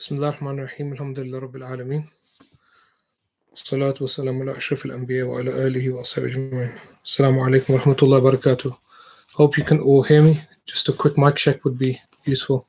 بسم الله الرحمن الرحيم الحمد لله رب العالمين والصلاة والسلام على أشرف الأنبياء وعلى آله وأصحابه أجمعين. Assalamu alaikum wa rahmatullahi wa barakatuh. Hope you can all hear me. Just a quick mic check would be useful.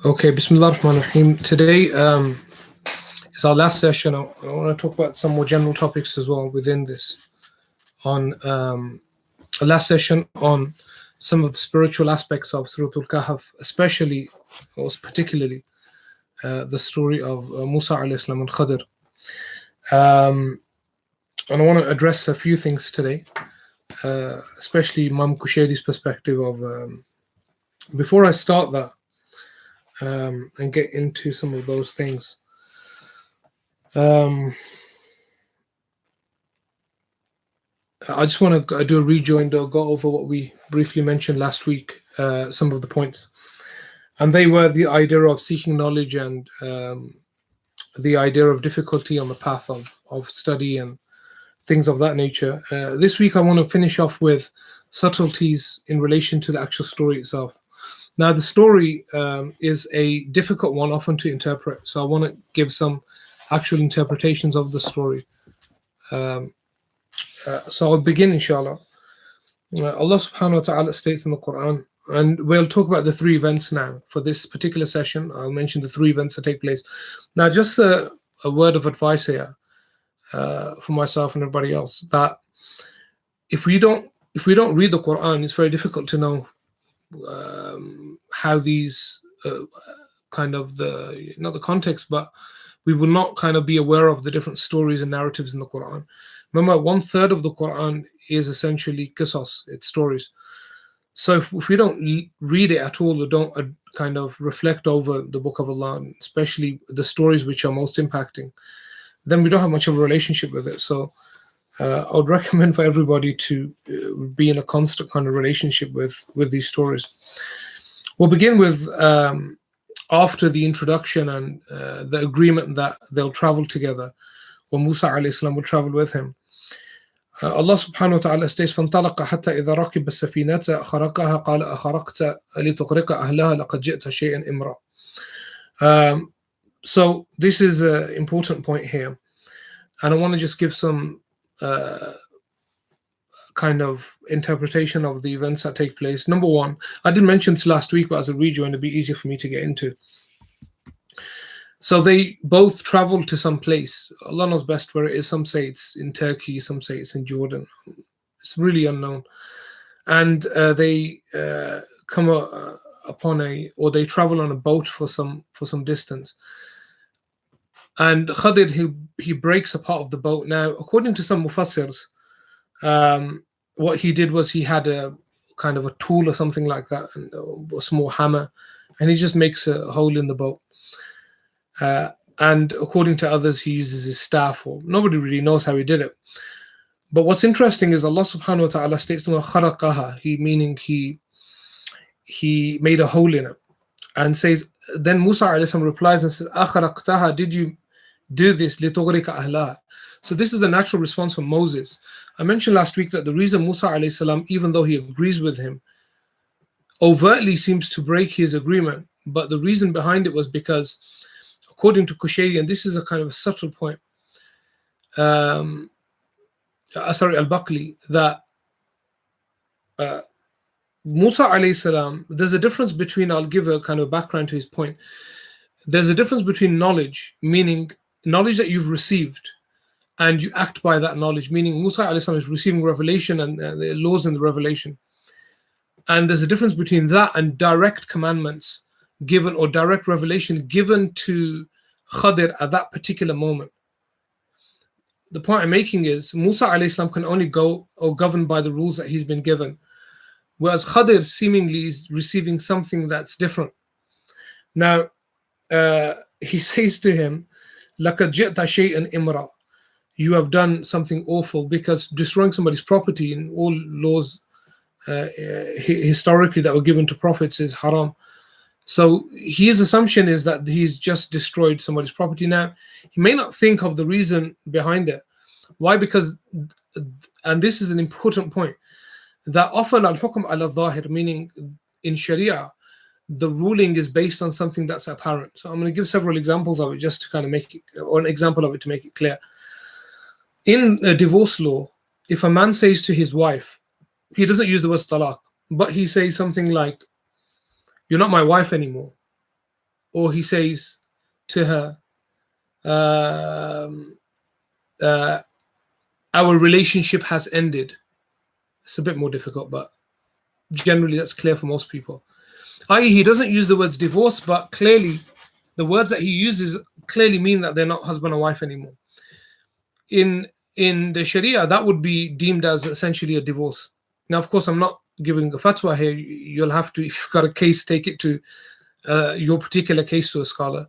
Okay, Bismillah ar-Rahman ar-Rahim. Today is our last session. I want to talk about some more general topics as well within this. On a last session on some of the spiritual aspects of Surah Al-Kahf, especially or particularly the story of Musa alayhi salam and Khadir. And I want to address a few things today, especially Imam Kushairi's perspective of. Before I start that and get into some of those things, I just want to do a rejoinder, go over what we briefly mentioned last week, some of the points. And they were the idea of seeking knowledge and the idea of difficulty on the path of study and things of that nature. This week I want to finish off with subtleties in relation to the actual story itself. Now, the story is a difficult one often to interpret, so I want to give some actual interpretations of the story. So I'll begin, inshallah. Allah subhanahu wa ta'ala states in the Quran, and we'll talk about the three events now. For this particular session, I'll mention the three events that take place. Now, just a word of advice here for myself and everybody else, that if we don't read the Quran, it's very difficult to know how these kind of not the context, but we will not kind of be aware of the different stories and narratives in the Quran. Remember, 1/3 of the Quran is essentially qisas, it's stories. So if we don't read it at all, or don't kind of reflect over the book of Allah, especially the stories which are most impacting, then we don't have much of a relationship with it. So I would recommend for everybody to be in a constant kind of relationship with these stories. We'll begin with after the introduction and the agreement that they'll travel together, or Musa alayhi salam will travel with him. Allah subhanahu wa ta'ala states, فَانْطَلَقَ حَتَّى إِذَا رَكِبَ السَّفِينَةَ خَرَقَهَا قَالَ أَخَرَقْتَ لِتُغْرِقَ أَهْلَهَا لَقَدْ جِئْتَ شَيْئًا إِمْرًا. So this is an important point here, and I want to just give some kind of interpretation of the events that take place. Number one, I did mention this last week, but as a rejoin, it'd be easier for me to get into. So they both travel to some place. Allah knows best where it is. Some say it's in Turkey, some say it's in Jordan. It's really unknown. And they come upon or they travel on a boat for some distance. And Khadir, he breaks a part of the boat. Now, according to some mufassirs, what he did was he had a kind of a tool or something like that, and a small hammer, and he just makes a hole in the boat. And according to others, he uses his staff, or nobody really knows how he did it. But what's interesting is Allah subhanahu wa ta'ala states, meaning he made a hole in it, and says, then Musa alayhi salam replies and says, أَخَرَقْتَهَا, did you do this لِتُغْرِقَ أَهْلَهَا? So this is a natural response from Moses. I mentioned last week that the reason Musa alayhi salam, even though he agrees with him, overtly seems to break his agreement, but the reason behind it was because, according to Kushairi, and this is a kind of a subtle point, al-Baqli, that Musa alayhi salam, there's a difference between, I'll give a kind of background to his point. There's a difference between knowledge, meaning knowledge that you've received, and you act by that knowledge, meaning Musa alayhi salam is receiving revelation and the laws in the revelation. And there's a difference between that and direct commandments given, or direct revelation given to Khadir at that particular moment. The point I'm making is Musa alayhi salam can only go or govern by the rules that he's been given, whereas Khadir seemingly is receiving something that's different. Now, he says to him, لَقَدْ جِئْتَ شَيْئًا إِمْرًا, you have done something awful, because destroying somebody's property in all laws historically that were given to prophets is haram. So his assumption is that he's just destroyed somebody's property. Now, he may not think of the reason behind it. Why? Because, and this is an important point, that often al-hukm ala-zahir, meaning in Sharia, the ruling is based on something that's apparent. So I'm going to give several examples of it just to kind of make it, or an example of it to make it clear. In divorce law, if a man says to his wife, he doesn't use the word talaq, but he says something like, "You're not my wife anymore," or he says to her, um, "Our relationship has ended." It's a bit more difficult, but generally that's clear for most people. I.e., he doesn't use the words divorce, but clearly the words that he uses clearly mean that they're not husband and wife anymore. In the Sharia, that would be deemed as essentially a divorce. Now, of course, I'm not giving a fatwa here. You'll have to, if you've got a case, take it to your particular case to a scholar.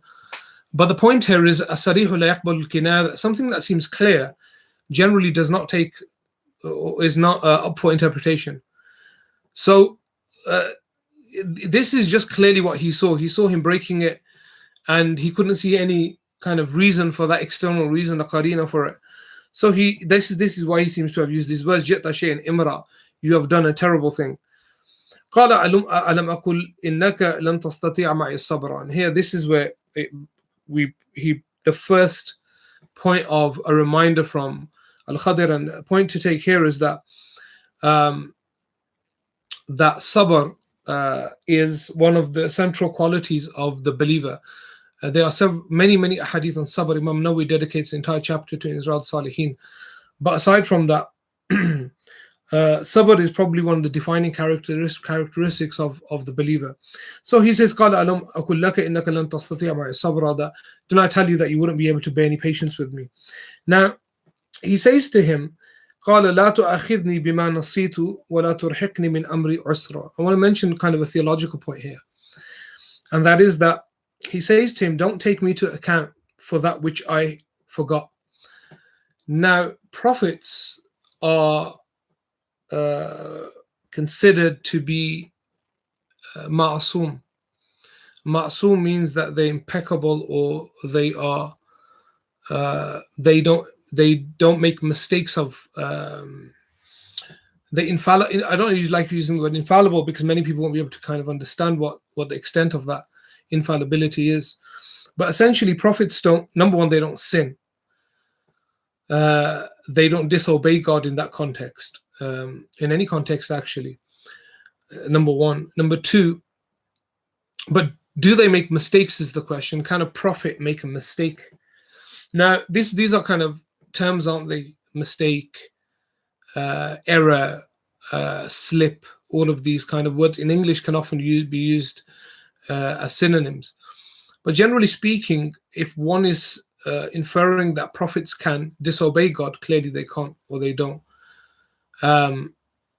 But the point here is asarihu la yaqbalu al-kinaya, something that seems clear generally does not take, or is not up for interpretation. So this is just clearly what he saw. He saw him breaking it, and he couldn't see any kind of reason for that, external reason, a qarina for it. So this is why he seems to have used these words, جئت شيئا امرأ, you have done a terrible thing. قال ألم أقل إنك لن تستطيع معي الصبر. And here, this is where the first point of a reminder from al-Khadir, and a point to take here is that that sabr is one of the central qualities of the believer. There are many ahadith on sabr. Imam Nawawi dedicates an entire chapter to Izrad Salihin. But aside from that, sabr is probably one of the defining characteristics of the believer. So he says, قال ألم أقل لك إنك لن تستطيع معي الصبر, that didn't I tell you that you wouldn't be able to bear any patience with me? Now, he says to him, قال لا تؤاخذني بما نسيت ولا ترهقني من أمري عسرا. I want to mention kind of a theological point here. And that is that he says to him, don't take me to account for that which I forgot. Now, prophets are considered to be ma'asum. Ma'asum means that they're impeccable, or they are they don't make mistakes of they infallible. I don't usually like using the word infallible because many people won't be able to kind of understand what the extent of that infallibility is. But essentially, prophets don't, number one, they don't sin. They don't disobey God in that context, in any context actually. Number one. Number two, but do they make mistakes is the question. Can a prophet make a mistake? Now, these are kind of terms, aren't they? Mistake, error, slip, all of these kind of words in English can often be used as synonyms. But generally speaking, if one is inferring that prophets can disobey God, clearly they can't, or they don't.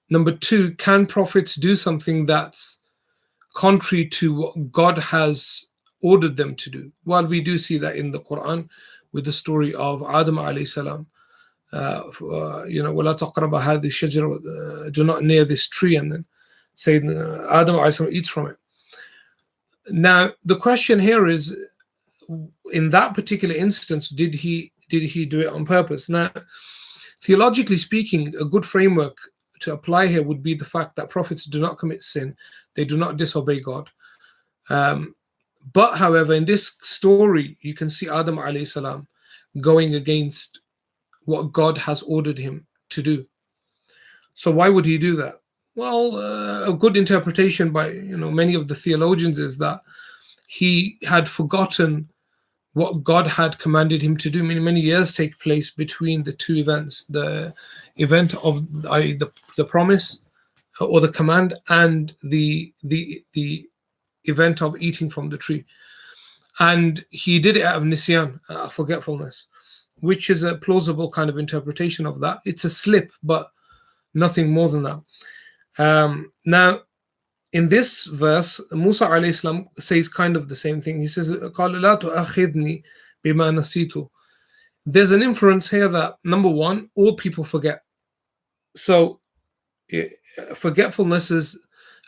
Number two, can prophets do something that's contrary to what God has ordered them to do? Well, we do see that in the Quran with the story of Adam alayhi salam. وَلَا تَقْرَبَ هَذِهِ الشَّجَرَةِ, do not near this tree, and then Sayyidina Adam alayhi salam eats from it. Now, the question here is, in that particular instance, did he do it on purpose? Now, theologically speaking, a good framework to apply here would be the fact that prophets do not commit sin, they do not disobey God. But however, in this story, you can see Adam alayhi salam going against what God has ordered him to do. So why would he do that? Well, a good interpretation by many of the theologians is that he had forgotten what God had commanded him to do. Many years take place between the two events: the event of the promise or the command, and the event of eating from the tree. And he did it out of nisyan, forgetfulness, which is a plausible kind of interpretation of that. It's a slip, but nothing more than that. Now, in this verse, Musa alayhi salam says kind of the same thing. He says, قَالَ لَا تُؤَخِذْنِي بِمَا نَسِيتُ. There's an inference here that, number one, all people forget. So forgetfulness is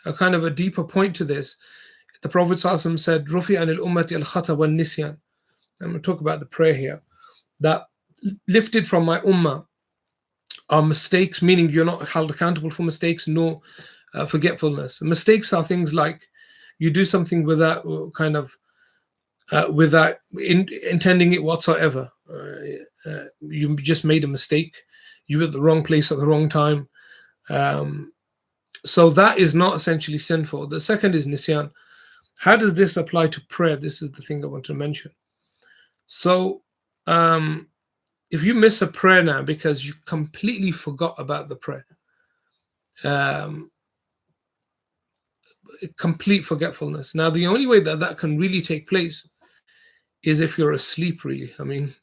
a kind of a deeper point to this. The Prophet ﷺ said, Rufi anil ummati al-khata wal nisyan. I'm going to talk about the prayer here. That lifted from my ummah are mistakes, meaning you're not held accountable for mistakes, nor forgetfulness. Mistakes are things like you do something without without intending it whatsoever. You just made a mistake. You were at the wrong place at the wrong time. So that is not essentially sinful. The second is nisyan. How does this apply to prayer? This is the thing I want to mention. So if you miss a prayer now because you completely forgot about the prayer, complete forgetfulness. Now, the only way that that can really take place is if you're asleep, really. I mean,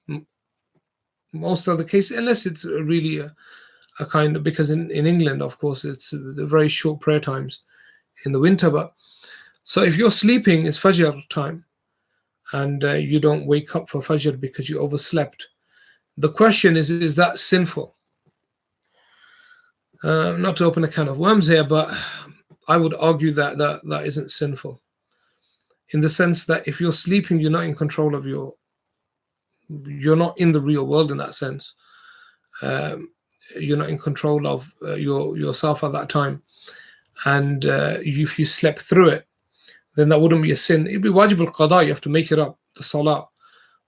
most of the cases, unless it's really a kind of, because in England, of course, it's the very short prayer times in the winter. But so if you're sleeping, it's Fajr time, and you don't wake up for Fajr because you overslept. The question is that sinful? Not to open a can of worms here, but I would argue that that isn't sinful, in the sense that if you're sleeping, you're not in control of you're not in the real world in that sense. You're not in control of yourself at that time, and if you slept through it, then that wouldn't be a sin. It'd be wajib al-qada. You have to make it up, the salah.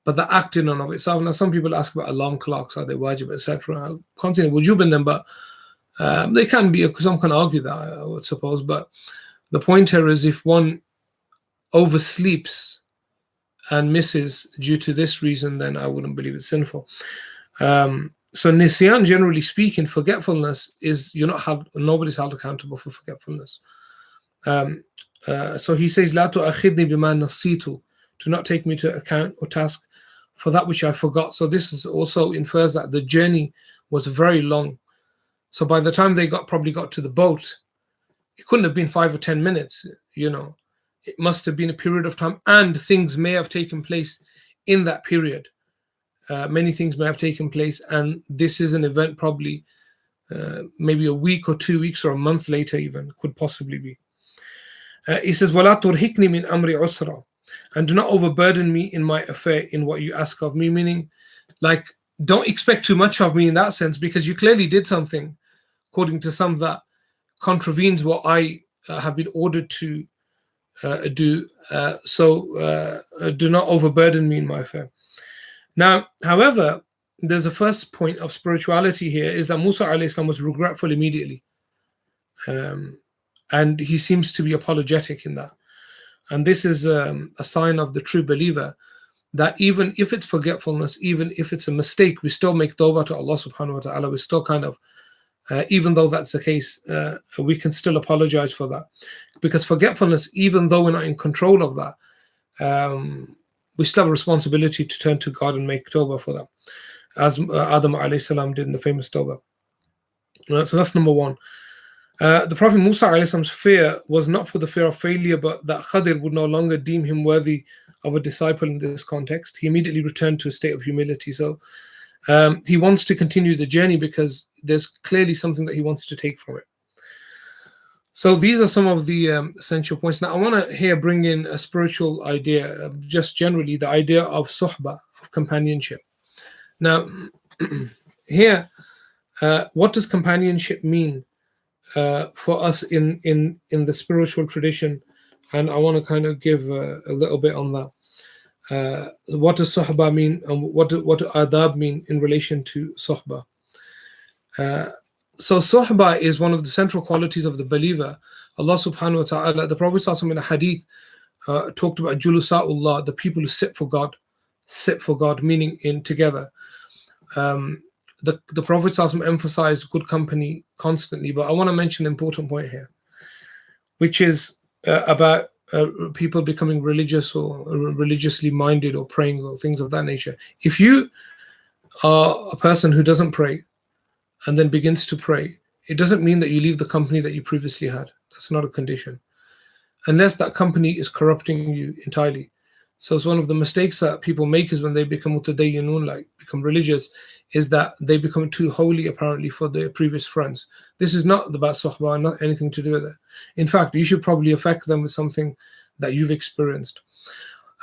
But the act in and of itself. Now, some people ask about alarm clocks, are they wajib, etc. I can't see any wujub in them, but they can be. Some can argue that, I would suppose. But the point here is, if one oversleeps and misses due to this reason, then I wouldn't believe it's sinful. So nisyan, generally speaking, forgetfulness is nobody's held accountable for forgetfulness. So he says, "La tu'akhidni bima nasitu," to not take me to account or task for that which I forgot. So this is also infers that the journey was very long. So by the time they probably got to the boat, it couldn't have been 5 or 10 minutes. It must have been a period of time, and things may have taken place in that period. Many things may have taken place, and this is an event probably maybe a week or 2 weeks or a month later, even could possibly be. He says, "Wala turhikni min amri usra," and do not overburden me in my affair in what you ask of me. Meaning, like, don't expect too much of me in that sense, because you clearly did something, according to some, that contravenes what I have been ordered to do. So do not overburden me in my affair. Now, however, there's a first point of spirituality here, is that Musa alayhi salam was regretful immediately. And he seems to be apologetic in that. And this is a sign of the true believer, that even if it's forgetfulness, even if it's a mistake, we still make tawbah to Allah subhanahu wa ta'ala. We still kind of, even though that's the case, we can still apologize for that. Because forgetfulness, even though we're not in control of that, we still have a responsibility to turn to God and make tawbah for that, as Adam alayhi salam did in the famous tawbah. So that's number one. The Prophet Musa alayhi salam's fear was not for the fear of failure, but that Khadir would no longer deem him worthy of a disciple in this context. He immediately returned to a state of humility. So he wants to continue the journey because there's clearly something that he wants to take from it. So these are some of the essential points. Now I want to here bring in a spiritual idea, just generally the idea of suhbah, of companionship. Now here, what does companionship mean for us in the spiritual tradition? And I want to kind of give a little bit on that. What does suhbah mean, and what do adab mean in relation to suhbah? So suhbah is one of the central qualities of the believer. Allah subhanahu wa ta'ala, the Prophet in a hadith talked about julusa'ullah, the people who sit for God, meaning in together. The Prophet emphasized good company constantly, but I want to mention an important point here, which is about people becoming religious or religiously minded or praying or things of that nature. If you are a person who doesn't pray and then begins to pray, it doesn't mean that you leave the company that you previously had. That's not a condition, unless that company is corrupting you entirely. So it's one of the mistakes that people make is when they become mutadayyinun, like become religious, is that they become too holy apparently for their previous friends. This is not about suhbah, not anything to do with it. In fact, you should probably affect them with something that you've experienced.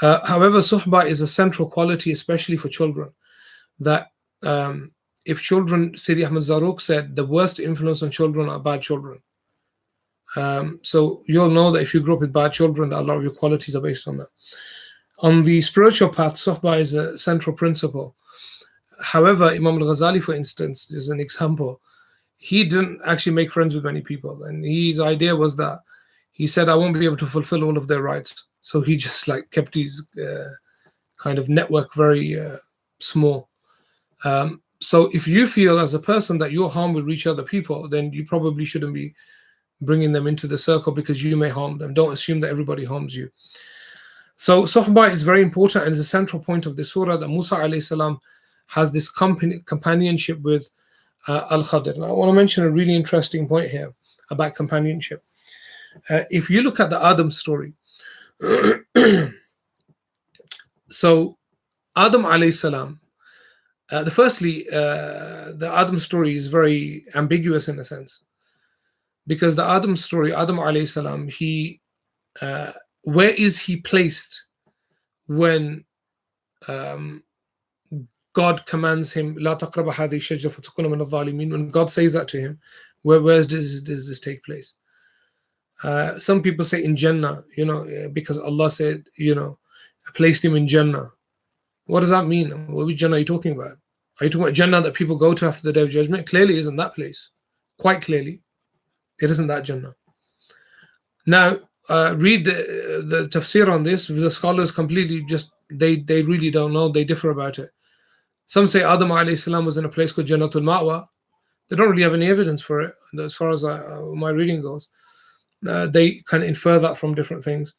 However, suhbah is a central quality, especially for children, that if children, Sidi Ahmad Zarruq said, the worst influence on children are bad children. So you'll know that if you grew up with bad children, that a lot of your qualities are based on that. On the spiritual path, suhbah is a central principle. However, Imam al-Ghazali, for instance, is an example. He didn't actually make friends with many people, and his idea was that he said, I won't be able to fulfill all of their rights. So he just like kept his kind of network very small. So if you feel as a person that your harm will reach other people, then you probably shouldn't be bringing them into the circle, because you may harm them. Don't assume that everybody harms you. So sohbah is very important and is a central point of the surah, that Musa alayhi salam has this companionship with al-Khadir. Now I want to mention a really interesting point here about companionship. If you look at the Adam story, so Adam alayhi salam, the Adam story is very ambiguous in a sense, because the Adam story, Adam alayhi salam, where is he placed when God commands him, "La taqraba hadhihi shajara fatakuna min adh-dhalimin"? When God says that to him, where does this take place? Some people say in Jannah, because Allah said, placed him in Jannah. What does that mean? Which Jannah are you talking about? Are you talking about Jannah that people go to after the Day of Judgment? Clearly isn't that place. Quite clearly, it isn't that Jannah. Now, read the tafsir on this. The scholars completely they really don't know. They differ about it. Some say Adam alayhi salam was in a place called Jannatul Ma'wa. They don't really have any evidence for it, as far as my reading goes. They kind of infer that from different things.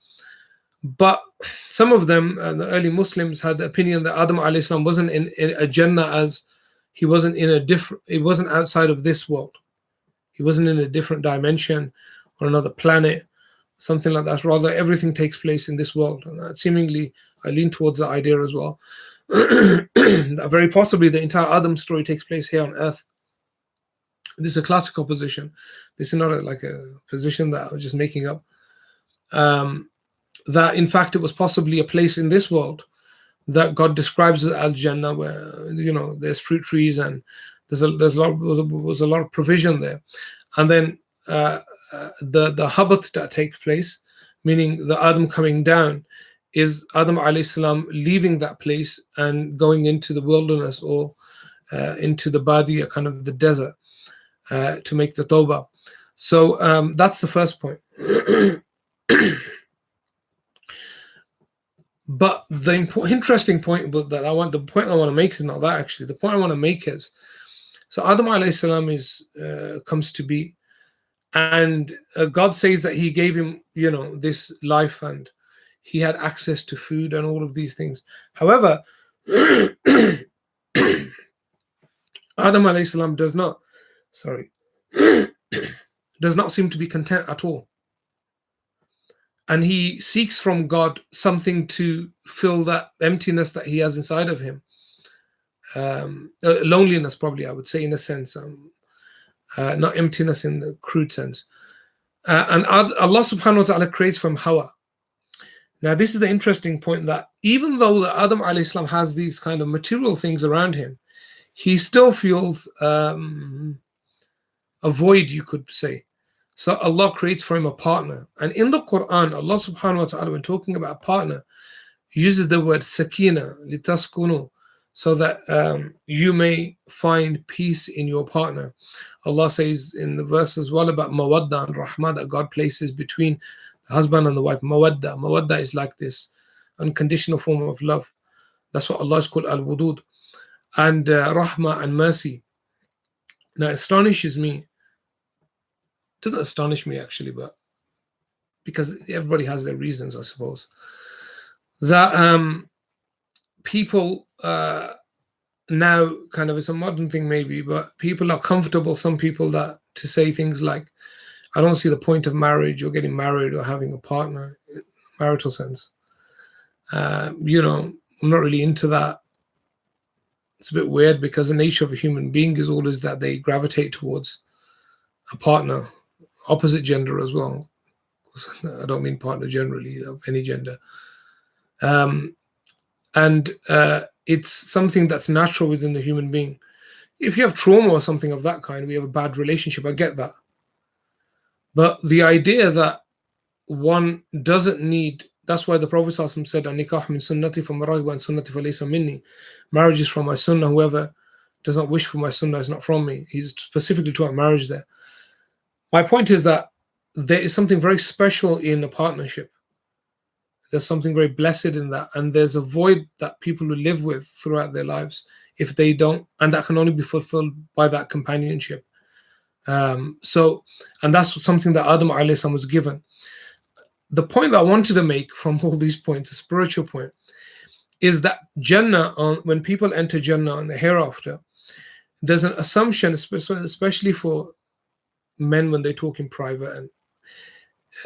But some of them, the early Muslims, had the opinion that Adam alayhi salam wasn't in a Jannah, as he wasn't he wasn't outside of this world. He wasn't in a different dimension or another planet, something like that. Rather, everything takes place in this world. And seemingly, I lean towards that idea as well. That very possibly the entire Adam story takes place here on earth. This is a classical position. This is not like a position that I was just making up. That in fact it was possibly a place in this world that God describes as Al-Jannah, where there's fruit trees and was a lot of provision there. And then the habat that takes place, meaning the Adam coming down, is Adam alayhi salam leaving that place and going into the wilderness or into the Badiya, kind of the desert, to make the tawbah. So that's the first point. But the interesting point, the point I want to make is not that actually. The point I want to make is, so Adam alayhi salam comes to be, and God says that He gave him, this life, and he had access to food and all of these things. However, Adam alayhi salam does not seem to be content at all. And he seeks from God something to fill that emptiness that he has inside of him. Loneliness, probably, I would say, in a sense. Not emptiness in the crude sense. And Allah subhanahu wa ta'ala creates from Hawa. Now, this is the interesting point, that even though Adam alayhi salam has these kind of material things around him, he still feels a void, you could say. So Allah creates for him a partner. And in the Quran, Allah subhanahu wa ta'ala, when talking about a partner, uses the word sakina, litaskunu, so that you may find peace in your partner. Allah says in the verse as well about mawadda and rahmah, that God places between the husband and the wife. Mawadda is like this unconditional form of love. That's what Allah is called al-wudud. And rahmah and mercy. Now, it astonishes me. It doesn't astonish me actually, but because everybody has their reasons, I suppose, that people now, kind of, it's a modern thing maybe, but people are comfortable, some people, that to say things like, I don't see the point of marriage or getting married or having a partner, marital sense. I'm not really into that. It's a bit weird, because the nature of a human being is always that they gravitate towards a partner, opposite gender as well. I don't mean partner generally, of any gender. Um, and it's something that's natural within the human being. If you have trauma or something of that kind, we have a bad relationship, I get that. But the idea that one doesn't need, that's why the Prophet ﷺ said, "An-nikah min sunnati faman raghiba an sunnati falaysa minni." Marriage is from my sunnah. Whoever does not wish for my sunnah is not from me. He's specifically talking about marriage there. My point is that there is something very special in a partnership. There's something very blessed in that, and there's a void that people will live with throughout their lives if they don't, and that can only be fulfilled by that companionship. And that's something that Adam alayhi salam was given. The point that I wanted to make from all these points, a spiritual point, is that Jannah, when people enter Jannah in the hereafter, there's an assumption, especially for men when they talk in private, and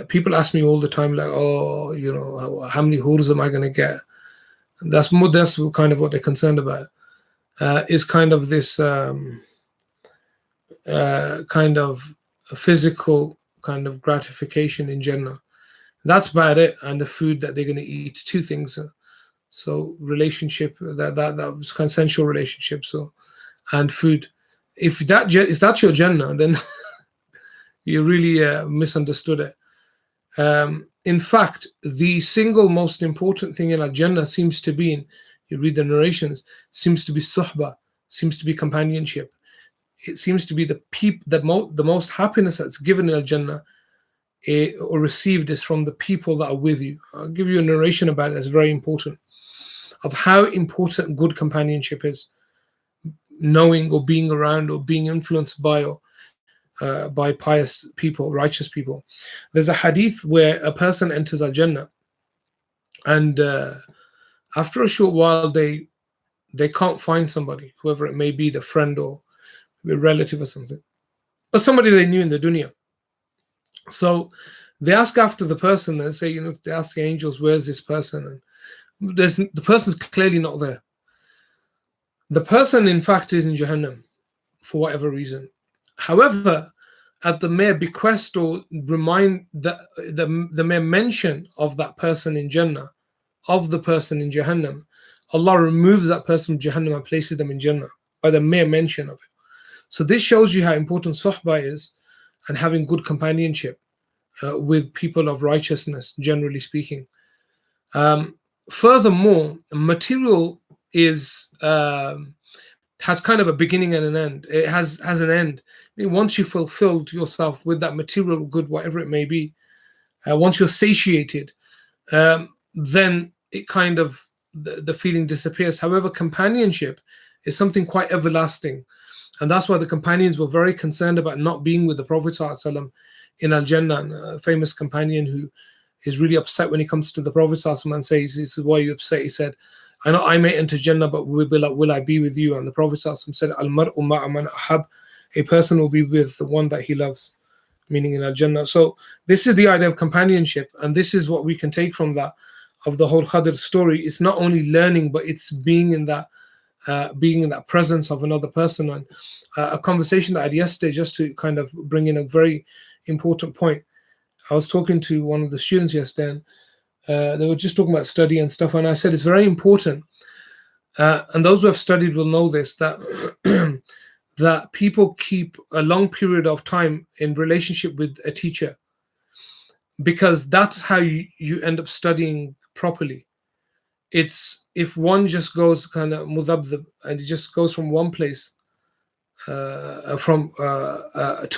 people ask me all the time, like, oh, how many hurs am I going to get? And that's kind of what they're concerned about, is kind of this kind of physical kind of gratification in Jannah. That's about it, and the food that they're going to eat. Two things. So relationship, that was consensual relationship. So, and food. If that's your Jannah, then you really misunderstood it. In fact, the single most important thing in Al-Jannah seems to be, in you read the narrations, seems to be suhbah, seems to be companionship. It seems to be the most happiness that's given in Al-Jannah or received is from the people that are with you. I'll give you a narration about it that's very important, of how important good companionship is, knowing or being around or being influenced by by pious people, righteous people. There's a hadith where a person enters Al-Jannah, and after a short while they can't find somebody, whoever it may be, the friend or a relative or something, but somebody they knew in the dunya. So they ask after the person. They say, if they ask the angels, where's this person? And the person's clearly not there. The person, in fact, is in Jahannam for whatever reason. However, at the mere bequest or remind the mere mention of that person in Jannah, of the person in Jahannam, Allah removes that person from Jahannam and places them in Jannah by the mere mention of it. So this shows you how important suhbah is, and having good companionship with people of righteousness, generally speaking. Furthermore, material is has kind of a beginning and an end. It has an end. I mean, once you fulfilled yourself with that material good, whatever it may be, once you're satiated, then it kind of the feeling disappears. However, companionship is something quite everlasting, and that's why the companions were very concerned about not being with the Prophet ﷺ in Al-Jannah. And a famous companion who is really upset when he comes to the Prophet ﷺ and says, "This is why you're upset." He said, "I know I may enter Jannah, but will I be with you?" And the Prophet ﷺ said, "Al-mar'u ma'a man ahab." A person will be with the one that he loves, meaning in Al-Jannah. So this is the idea of companionship, and this is what we can take from that, of the whole Khadir story. It's not only learning, but it's being in that presence of another person. And a conversation that I had yesterday, just to kind of bring in a very important point. I was talking to one of the students yesterday, and they were just talking about study and stuff, and I said it's very important, and those who have studied will know this, that that people keep a long period of time in relationship with a teacher, because that's how you end up studying properly. It's if one just goes kind of mudabdab and it just goes from one place to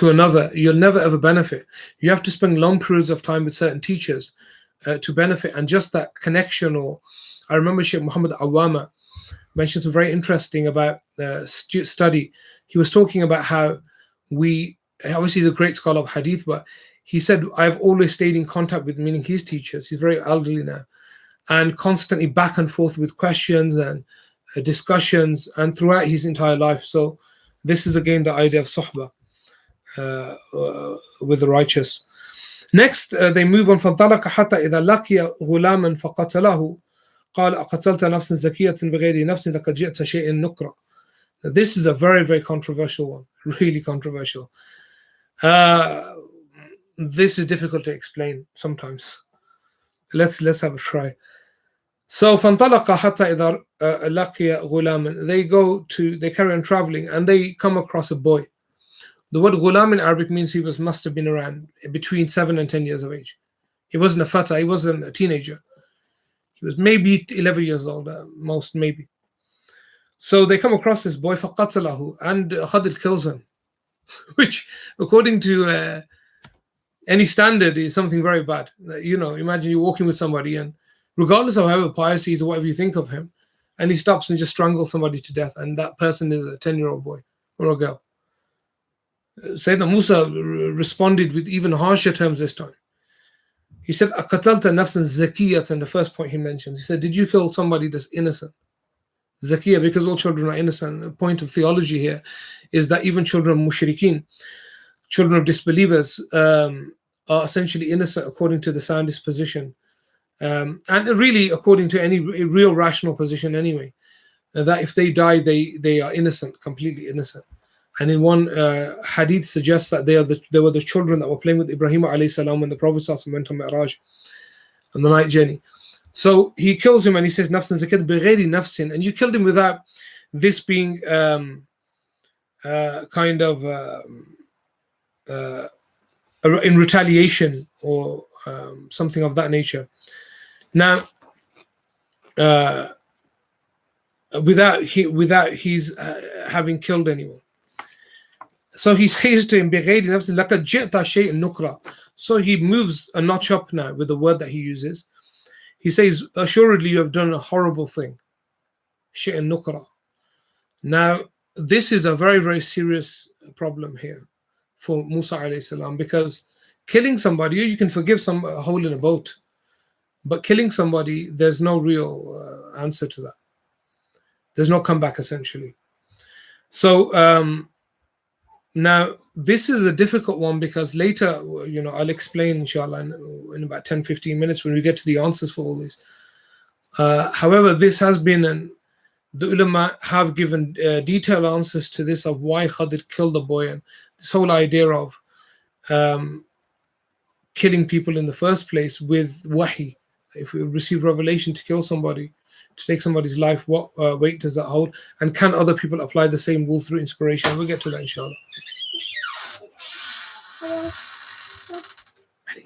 another, you'll never ever benefit. You have to spend long periods of time with certain teachers to benefit, and just that connection. Or I remember Sheikh Muhammad Awama mentioned something very interesting about study. He was talking about how obviously he's a great scholar of hadith, but he said, I've always stayed in contact with, meaning his teachers, he's very elderly now, and constantly back and forth with questions and discussions, and throughout his entire life. So this is again the idea of suhbah with the righteous. Next, they move on. فَانْطَلَقَ حَتَّى إِذَا لَقِيَ غُلَامًا فَقَتَلَهُ قَالَ أَقَتَلْتَ نَفْسًا زَكِيَّةً بِغَيْرِ نَفْسٍ لَقَدْ جِئْتَ شَيْئًا نُكْرًا. This is a very, very controversial one, really controversial. this is difficult to explain sometimes. Let's have a try. So فانطلق حتى إذا لقي غلاما. They carry on traveling and they come across a boy. The word ghulam in Arabic means he must have been around between 7 and 10 years of age. He wasn't a fata, he wasn't a teenager. He was maybe 11 years old, most maybe. So they come across this boy, فَقَتَلَهُ, and Khadir kills him, which according to any standard is something very bad. Imagine you're walking with somebody and regardless of however pious he is or whatever you think of him, and he stops and just strangles somebody to death, and that person is a 10-year-old boy or a girl. Sayyidina Musa responded with even harsher terms this time. He said, أَقَتَلْتَ نَفْسًا زَكِيَّةً, and the first point he mentions. He said, did you kill somebody that's innocent? Zakiyah, because all children are innocent. The point of theology here is that even children mushrikeen, children of disbelievers, are essentially innocent according to the soundest position. And really according to any real rational position anyway. That if they die, they are innocent, completely innocent. And in one hadith suggests that they were the children that were playing with Ibrahim alayhi salam when the Prophet went on Mi'raj on the night journey. So he kills him and he says, Nafsin zakat bighayri nafsin, and you killed him without this being kind of in retaliation or something of that nature. Now, without his having killed anyone. So he says to him, بِغَيْرِ نَفْسٍ لَقَدْ جِئْتَ شَيْءٍ نُكْرًا. So he moves a notch up now with the word that he uses. He says, assuredly you have done a horrible thing. شَيْءٍ نُكْرًا. Now, this is a very, very serious problem here for Musa alayhi salam, because killing somebody, you can forgive a hole in a boat. But killing somebody, there's no real answer to that. There's no comeback, essentially. So, now, this is a difficult one because later, I'll explain, inshallah, in about 10, 15 minutes when we get to the answers for all these. However, this has been, the ulama have given detailed answers to this of why Khadir killed the boy, and this whole idea of killing people in the first place with wahi. If we receive revelation to kill somebody, to take somebody's life, what weight does that hold? And can other people apply the same rule through inspiration? We'll get to that, inshallah.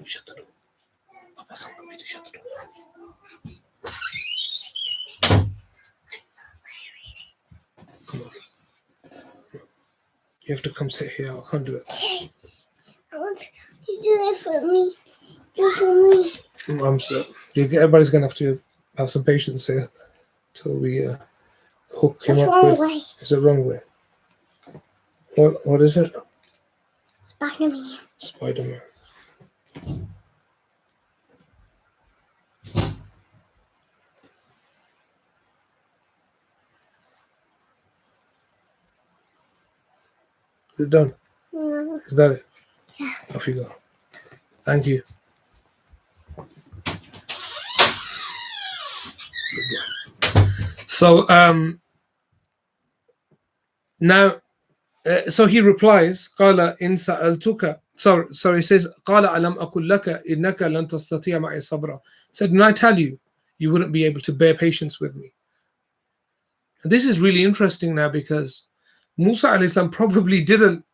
Shut the door. Papa's not going to shut the door. Come on. You have to come sit here. I can't do it. Okay. I want you to do it for me. Do it for me. I'm sorry. Everybody's going to have to have some patience here till we hook him up with. Way. Is it wrong way? What is it? Spider-Man. Spider-Man. Is it done? No. Is that it? Yeah. Off you go. Thank you. So now, so he replies, قال إن سألتك. Sorry, he says, قال ألم أقل لك إنك لن تستطيع معي صبرا. Said, didn't I tell you, you wouldn't be able to bear patience with me? And this is really interesting now because Musa alayhi salam probably didn't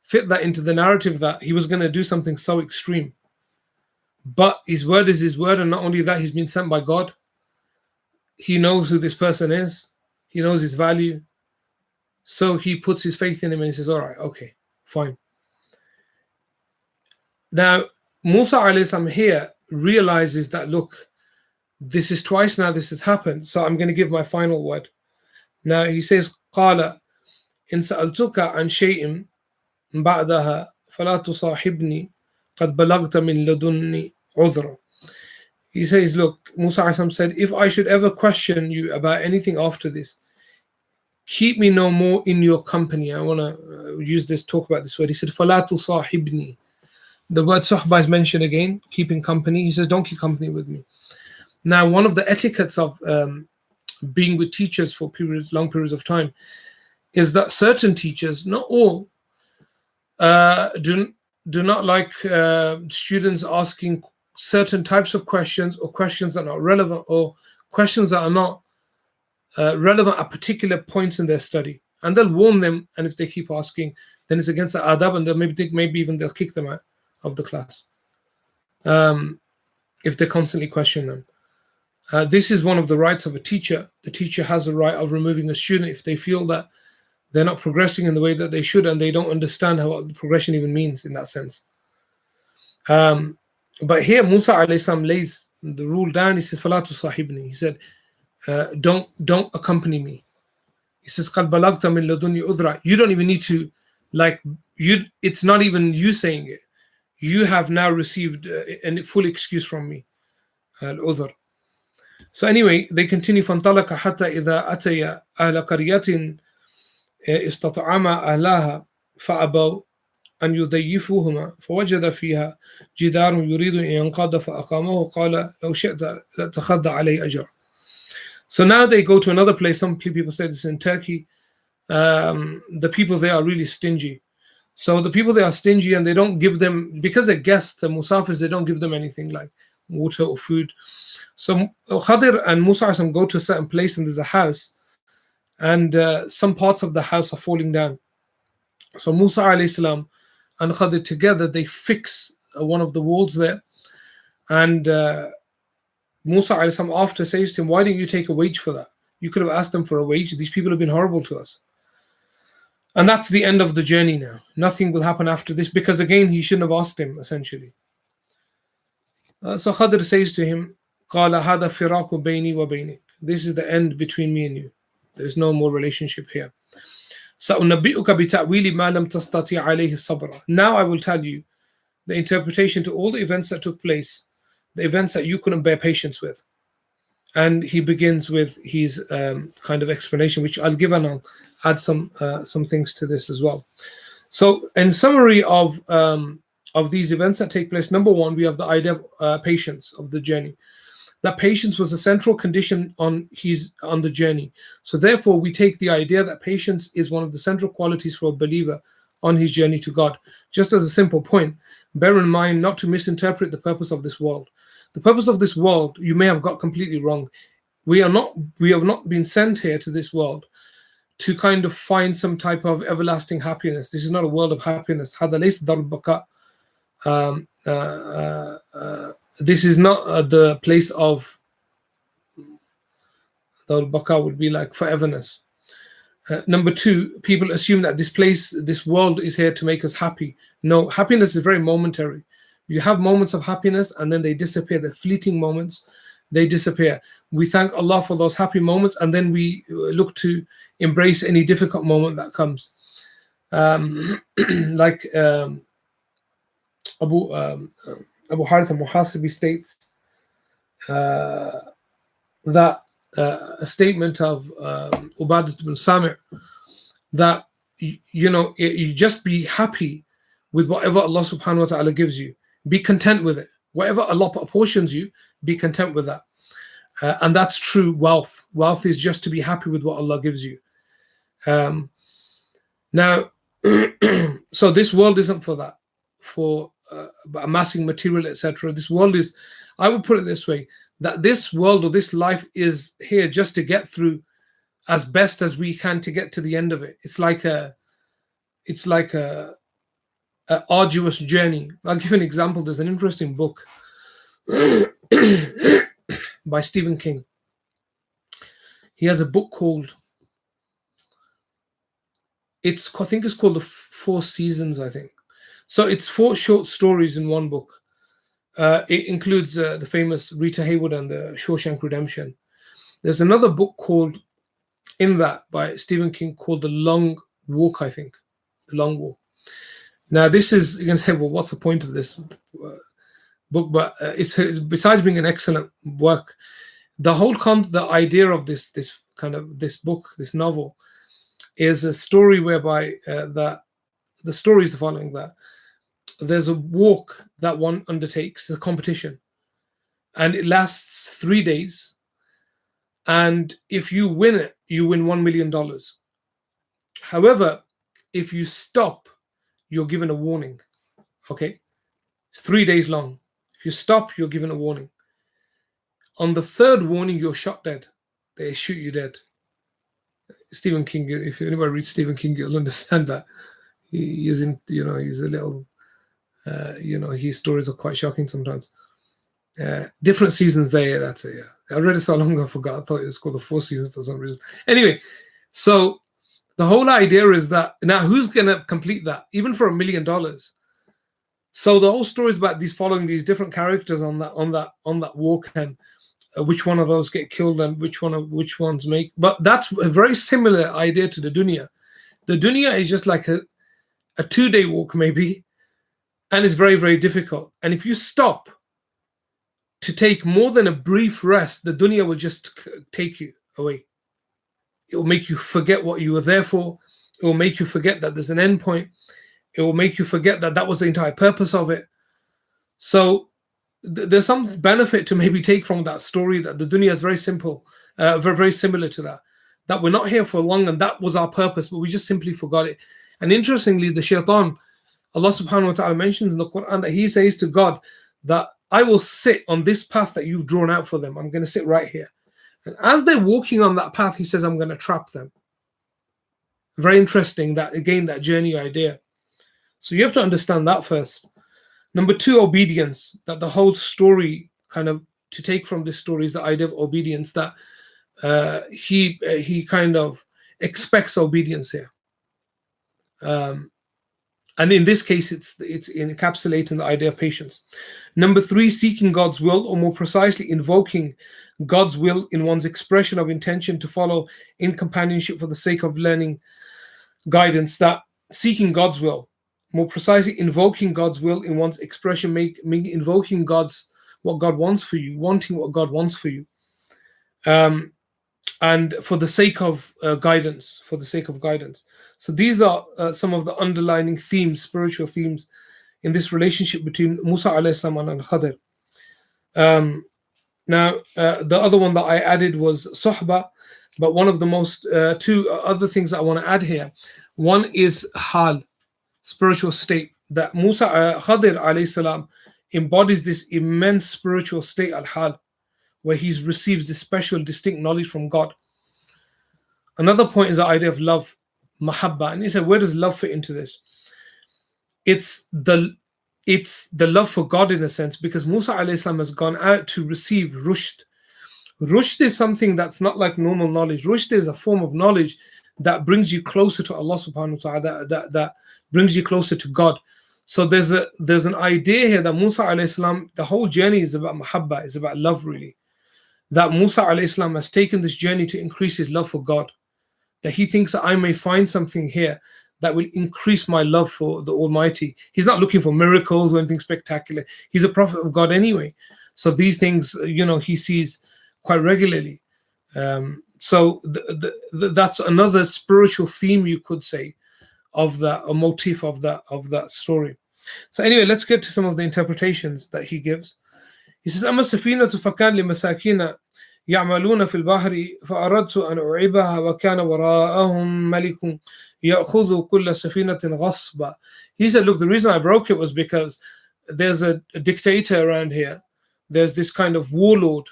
fit that into the narrative that he was going to do something so extreme. But his word is his word, and not only that, he's been sent by God. He knows who this person is. He knows his value. So he puts his faith in him and he says, all right, okay, fine. Now, Musa alayhi salam here realizes that, look, this is twice now this has happened, so I'm going to give my final word. Now he says, قال إن سألتك عن شيء بعدها فلا تصاحبني قد بلغت من لدني عذرا. He says, look, Musa alayhi salam said, if I should ever question you about anything after this, keep me no more in your company. I want to talk about this word. He said, فَلَا تُصَاحِبْنِي. The word sahba is mentioned again, keeping company. He says, don't keep company with me. Now, one of the etiquettes of being with teachers for long periods of time is that certain teachers, not all, do do not like students asking certain types of questions, or questions that are not relevant, or questions that are not relevant at particular points in their study. And they'll warn them, and if they keep asking, then it's against the adab, and they'll maybe even they'll kick them out of the class if they constantly question them. This is one of the rights of a teacher. The teacher has the right of removing a student if they feel that they're not progressing in the way that they should, and they don't understand what progression even means in that sense. But here Musa alayhi salam lays the rule down. He says, "Fala tusahibni." He said, don't accompany me. He says, "Qad balagta min laduni udhra." You don't even need to, like, you. It's not even you saying it. You have now received a full excuse from me. Al-udhr. So anyway, they continue. فانطلق حتى إذا أتيا أهل قرية استطعما أهلها فأبوا أن يضيفوهما فوجد فيها جدار يريد أن ينقض فأقامه قال لو شئت لاتخذت عليه أجرا. So now they go to another place. Some people say this in Turkey. The people there are really stingy. So the people there are stingy, and they don't give them, because they're guests and musafirs, they don't give them anything like water or food. So Khadir and Musa go to a certain place, and there's a house, and some parts of the house are falling down. So Musa alayhi salam and Khadir together, they fix one of the walls there, and Musa alayhi salam after says to him, "Why didn't you take a wage for that? You could have asked them for a wage. These people have been horrible to us." And that's the end of the journey now. Nothing will happen after this, because again, he shouldn't have asked him, essentially. So Khadir says to him, قَالَ هَذَا فِرَاقُ بَيْنِي وَبَيْنِكَ. This is the end between me and you. There's no more relationship here. سَأُنَبِّئُكَ بِتَأْوِيلِ مَا لَمْ تَسْتَطِعْ عَلَيْهِ الصَّبْرَ. Now I will tell you the interpretation to all the events that took place, the events that you couldn't bear patience with. And he begins with his kind of explanation, which I'll give, and I'll add some things to this as well. So, in summary of these events that take place, number one, we have the idea of patience of the journey. That patience was a central condition on the journey. So, therefore, we take the idea that patience is one of the central qualities for a believer on his journey to God. Just as a simple point, bear in mind not to misinterpret the purpose of this world. The purpose of this world, you may have got completely wrong. We have not been sent here to this world to kind of find some type of everlasting happiness. This is not a world of happiness. This is not the place of Dar al-Baqa, would be like foreverness. Number two, people assume that this world is here to make us happy. No, happiness is very momentary. You have moments of happiness, and then they disappear. The fleeting moments, they disappear. We thank Allah for those happy moments, and then we look to embrace any difficult moment that comes. Like Abu Harith al-Muhasibi states that a statement of Ubadat ibn Sami', that you just be happy with whatever Allah subhanahu wa ta'ala gives you. Be content with it. Whatever Allah apportions you, be content with that. And that's true wealth. Wealth is just to be happy with what Allah gives you. Now, so this world isn't for that, for amassing material, etc. This world is, I would put it this way, that this world or this life is here just to get through as best as we can to get to the end of it. It's like a arduous journey. I'll give an example. There's an interesting book by Stephen King. He has a book called, I think it's called The Four Seasons, I think. So it's 4 short stories in one book. It includes the famous Rita Hayworth and the Shawshank Redemption. There's another book called, in that, by Stephen King, called The Long Walk, I think. The Long Walk. Now, this is, you can say, well, what's the point of this book? But it's, besides being an excellent work, the whole the idea of this book, this novel, is a story whereby the story is the following: that there's a walk that one undertakes, a competition, and it lasts 3 days. And if you win it, you win $1 million. However, if you stop, you're given a warning. Okay, it's 3 days long. If you stop, you're given a warning. On the third warning, you're shot dead. They shoot you dead. Stephen King, if anybody reads Stephen King, you'll understand that. He isn't, he's a little, his stories are quite shocking sometimes. Different seasons there, that's it, yeah. I read it so long ago, I forgot. I thought it was called the Four Seasons for some reason. Anyway, so the whole idea is that now who's going to complete that, even for $1 million? So the whole story is about following these different characters on that walk, and which one of those get killed and which ones make. But that's a very similar idea to the dunya. The dunya is just like a 2-day walk maybe, and it's very, very difficult. And if you stop to take more than a brief rest, the dunya will just take you away. It will make you forget what you were there for. It will make you forget that there's an end point. It will make you forget that was the entire purpose of it. So there's some benefit to maybe take from that story, that the dunya is very simple, very, very similar to that we're not here for long, and that was our purpose, but we just simply forgot it. And interestingly, the shaitan, Allah subhanahu wa ta'ala mentions in the Quran that he says to God that I will sit on this path that you've drawn out for them. I'm going to sit right here. And as they're walking on that path, he says, I'm going to trap them. Very interesting, that again, that journey idea. So you have to understand that first. Number 2, obedience. That the whole story, kind of to take from this story, is the idea of obedience, that he kind of expects obedience here. And in this case, it's encapsulating the idea of patience. Number 3, seeking God's will, or more precisely, invoking God's will in one's expression of intention to follow in companionship for the sake of learning guidance. That seeking God's will, more precisely, invoking God's will in one's expression, invoking what God wants for you, wanting what God wants for you, and for the sake of guidance, So these are some of the underlining themes, spiritual themes, in this relationship between Musa alayhi salam and al-Khadir. Now, the other one that I added was sohba, but one of the most, 2 other things that I want to add here. One is hal, spiritual state, that Khadir alayhi salam embodies this immense spiritual state, al-hal, where he receives this special, distinct knowledge from God. Another point is the idea of love, mahabba. And he said, where does love fit into this? It's the love for God, in a sense, because Musa alayhi salam has gone out to receive rushd. Rushd is something that's not like normal knowledge. Rushd is a form of knowledge that brings you closer to Allah subhanahu wa ta'ala, that brings you closer to God. So there's an idea here that Musa alayhi salam, the whole journey is about mahabba, is about love, really. That Musa alayhi salam has taken this journey to increase his love for God. That he thinks that I may find something here that will increase my love for the Almighty. He's not looking for miracles or anything spectacular. He's a prophet of God anyway. So these things, he sees quite regularly. So that's another spiritual theme, you could say, of that, a motif of that story. So anyway, let's get to some of the interpretations that he gives. He says, أما السفينة فكان لمساكين يعملون في البحر فأردت أن أعيبها وكان وراءهم ملك يأخذ كل سفينة غصبا. He said, look, the reason I broke it was because there's a dictator around here. There's this kind of warlord.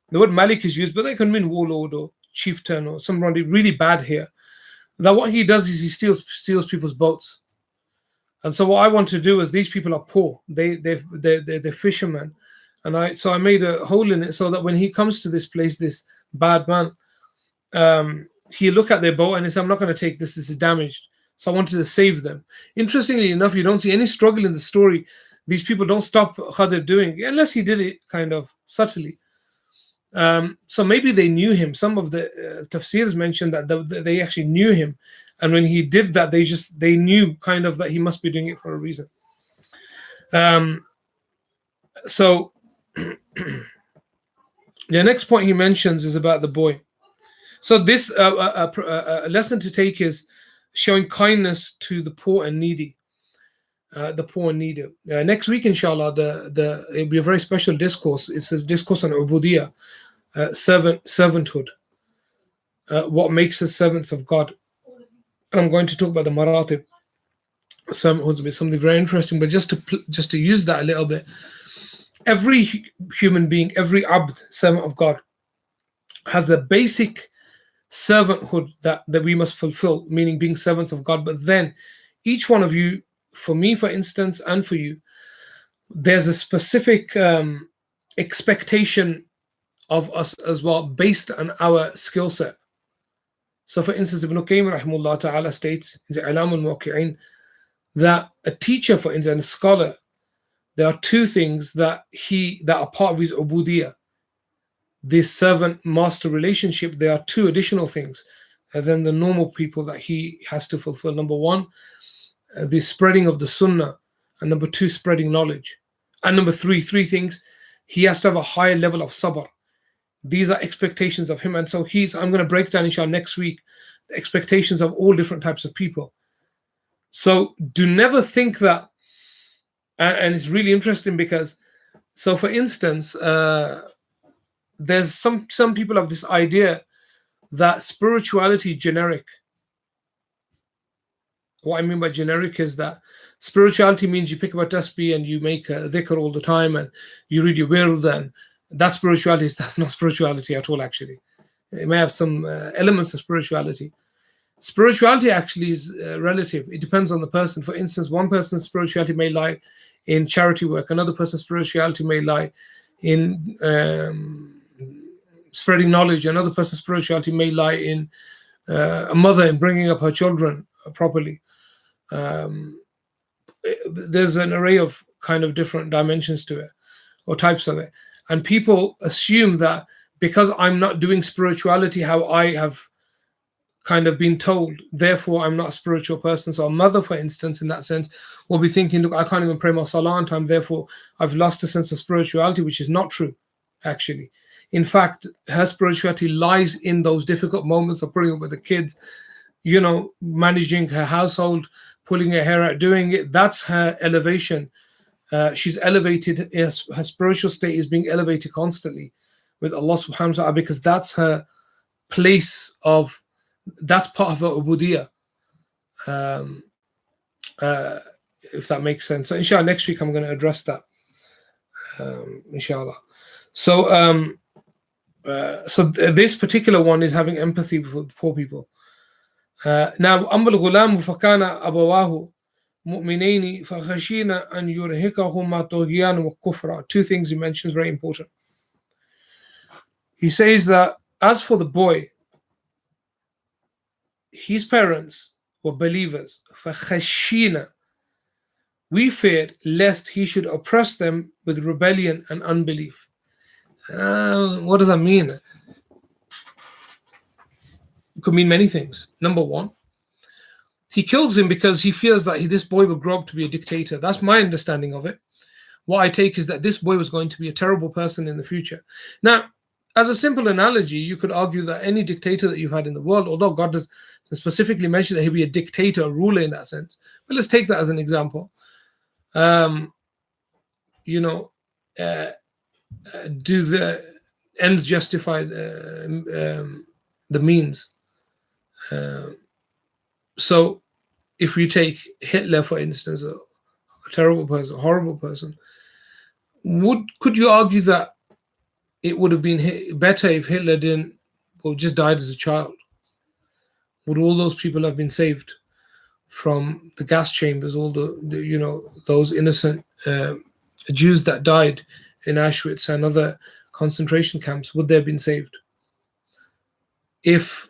The word malik is used, but they can mean warlord or chieftain or somebody really bad here. That what he does is he steals people's boats. And so what I want to do is, these people are poor. They're fishermen. And I made a hole in it so that when he comes to this place, this bad man, he look at their boat and he said, I'm not going to take this. This is damaged. So I wanted to save them. Interestingly enough, you don't see any struggle in the story. These people don't stop Khadir doing it, unless he did it kind of subtly. So maybe they knew him. Some of the tafsirs mentioned that they actually knew him. And when he did that, they knew kind of that he must be doing it for a reason. So the next point he mentions is about the boy. So this lesson to take is showing kindness to the poor and needy. Next week, inshallah, it'll be a very special discourse. It's a discourse on ubudiyah, servanthood. What makes us servants of God. I'm going to talk about the maratib servanthood is something very interesting. But just to use that a little bit, every human being, every abd, servant of God, has the basic servanthood that we must fulfill, meaning being servants of God. But then each one of you, for me, for instance, and for you, there's a specific expectation of us as well based on our skill set. So, for instance, Ibn Qayyim rahimahullah ta'ala states in the I'lam al-Muwaqqi'in that a teacher, for instance, and a scholar, there are two things that are part of his ubudiyah, this servant-master relationship. There are two additional things than the normal people that he has to fulfill. Number one, the spreading of the sunnah, and number two, spreading knowledge. And number three things, he has to have a higher level of sabr. These are expectations of him. And so I'm going to break down, inshallah, next week, the expectations of all different types of people. So do never think that, and it's really interesting because, so for instance, there's some people have this idea that spirituality is generic. What I mean by generic is that spirituality means you pick up a tasbih and you make a dhikr all the time and you read your wird, and that's spirituality. That's not spirituality at all, actually. It may have some elements of spirituality. Spirituality actually is relative. It depends on the person. For instance, one person's spirituality may lie in charity work. Another person's spirituality may lie in spreading knowledge. Another person's spirituality may lie in a mother in bringing up her children properly. There's an array of kind of different dimensions to it, or types of it. And people assume that because I'm not doing spirituality how I have kind of been told, therefore I'm not a spiritual person. So a mother, for instance, in that sense, will be thinking, look, I can't even pray my salah on time, therefore I've lost a sense of spirituality, which is not true, actually. In fact, her spirituality lies in those difficult moments of putting up with the kids, managing her household, pulling her hair out, doing it. That's her elevation. She's elevated. Her spiritual state is being elevated constantly with Allah subhanahu wa ta'ala, because that's her place of, that's part of her ubudiyah. If that makes sense. So inshallah, next week I'm going to address that. Inshallah. So this particular one is having empathy for poor people. Now, أما الغلام فكان أبواه مؤمنين فخشينا أن يرهقهما طغيانا وكفرا. Two things he mentions, very important. He says that as for the boy, his parents were believers. فخشينا, we feared lest he should oppress them with rebellion and unbelief. What does that mean? It could mean many things. Number one, he kills him because he fears that this boy will grow up to be a dictator. That's my understanding of it. What I take is that this boy was going to be a terrible person in the future. Now, as a simple analogy, you could argue that any dictator that you've had in the world, although God does specifically mention that he'll be a dictator, a ruler in that sense, but let's take that as an example. Do the ends justify the means? So if you take Hitler, for instance, a terrible person, a horrible person, could you argue that it would have been better if Hitler just died as a child? Would all those people have been saved from the gas chambers, all those innocent Jews that died in Auschwitz and other concentration camps, would they have been saved? If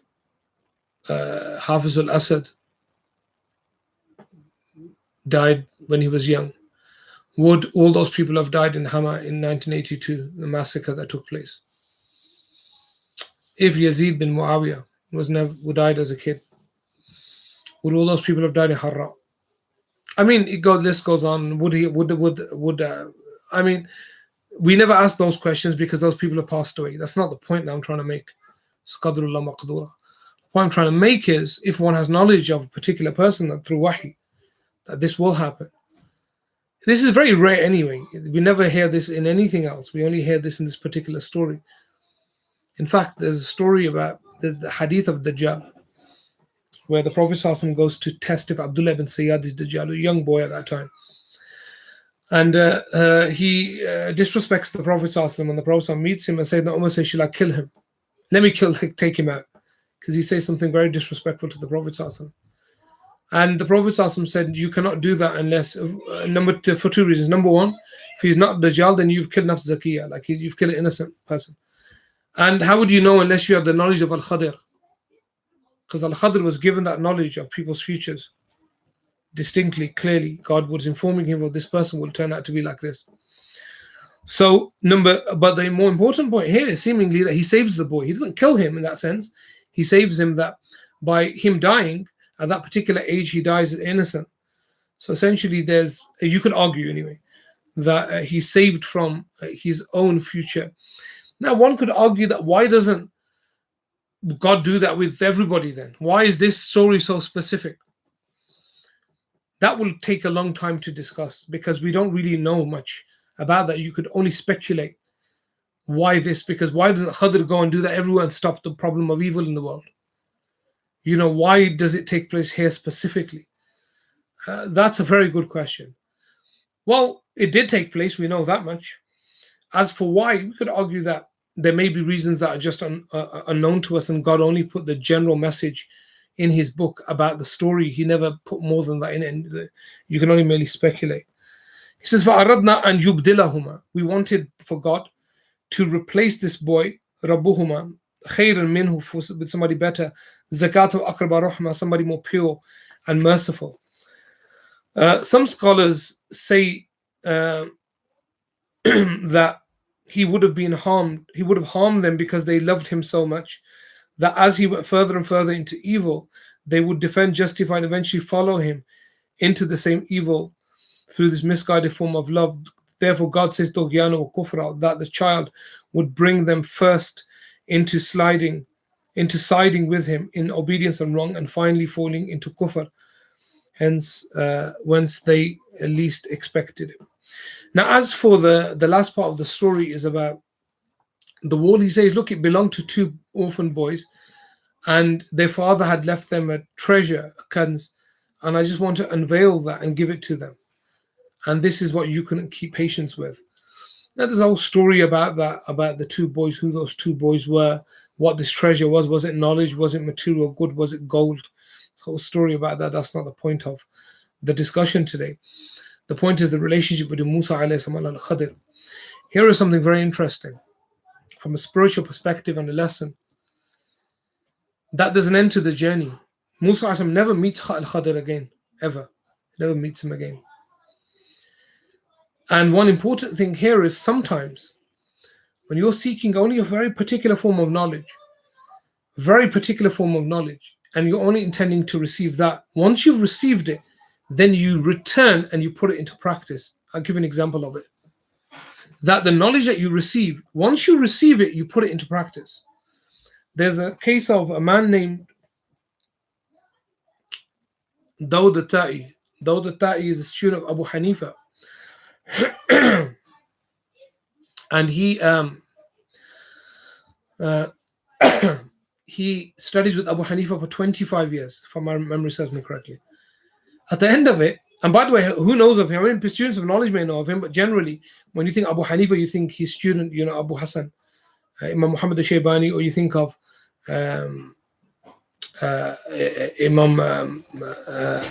Hafiz al-Assad died when he was young, would all those people have died in Hama in 1982, the massacre that took place? If Yazid bin Muawiyah died as a kid, would all those people have died in Harra? I mean, list goes on. I mean, we never ask those questions because those people have passed away. That's not the point that I'm trying to make. It's qadrullah maqdura. The point I'm trying to make is, if one has knowledge of a particular person that through wahi, that this will happen. This is very rare anyway. We never hear this in anything else. We only hear this in this particular story. In fact, there's a story about the hadith of Dajjal, where the Prophet ﷺ goes to test if Abdullah ibn Sayyad is Dajjal, a young boy at that time. And he disrespects the Prophet ﷺ, and the Prophet ﷺ meets him, and Sayyidina Umar says, "Shall I kill him? Let me take him out," because he says something very disrespectful to the Prophet ﷺ. And the Prophet ﷺ said, "You cannot do that unless for two reasons. Number one, if he's not Dajjal, then you've killed Nafs Zakiyah, like you've killed an innocent person. And how would you know unless you have the knowledge of al-Khadir? Because al-Khadir was given that knowledge of people's futures distinctly, clearly. God was informing him of this person will turn out to be like this." So but the more important point here is seemingly that he saves the boy. He doesn't kill him in that sense. He saves him that by him dying at that particular age, he dies innocent. So essentially, you could argue anyway that he's saved from his own future. Now, one could argue that why doesn't God do that with everybody then? Why is this story so specific? That will take a long time to discuss because we don't really know much about that. You could only speculate why this, because why doesn't Khadir go and do that everywhere and stop the problem of evil in the world? Why does it take place here specifically? That's a very good question. Well, it did take place, we know that much. As for why, we could argue that there may be reasons that are just unknown to us, and God only put the general message in his book about the story. He never put more than that in it, and you can only merely speculate. He says, فَأَرَدْنَا أَنْ يُبْدِلَهُمَا. We wanted for God to replace this boy, رَبُّهُمَا خَيْرًا مِنْهُ, with somebody better, زَكَاةُ أَقْرَبَ رَحْمَةً, somebody more pure and merciful. Some scholars say that he would have harmed them because they loved him so much that as he went further and further into evil, they would defend, justify, and eventually follow him into the same evil through this misguided form of love. Therefore, God says, that the child would bring them first into siding with him in obedience and wrong, and finally falling into kufr, hence whence they least expected it. Now, as for the last part of the story is about the wall. He says, look, it belonged to two orphan boys, and their father had left them a treasure, a kanz, and I just want to unveil that and give it to them. And this is what you couldn't keep patience with. Now, there's a whole story about that, about the two boys, who those two boys were, what this treasure was. Was it knowledge? Was it material good? Was it gold? There's a whole story about that. That's not the point of the discussion today. The point is the relationship between Musa alayhi salam and al-Khadir. Here is something very interesting from a spiritual perspective and a lesson. That there's an end to the journey. Musa alayhi salam never meets al-Khadir again, ever. Never meets him again. And one important thing here is sometimes when you're seeking only a very particular form of knowledge, and you're only intending to receive that, once you've received it, then you return and you put it into practice. I'll give an example of it. That the knowledge that you receive, once you receive it, you put it into practice. There's a case of a man named Dawud al-Ta'i. Dawud al-Ta'i is a student of Abu Hanifa. And he studies with Abu Hanifa for 25 years, if my memory serves me correctly. At the end of it, and by the way, who knows of him? I mean, students of knowledge may know of him, but generally, when you think Abu Hanifa, you think his student, Abu Hassan, Imam Muhammad al-Shaybani, or you think of Imam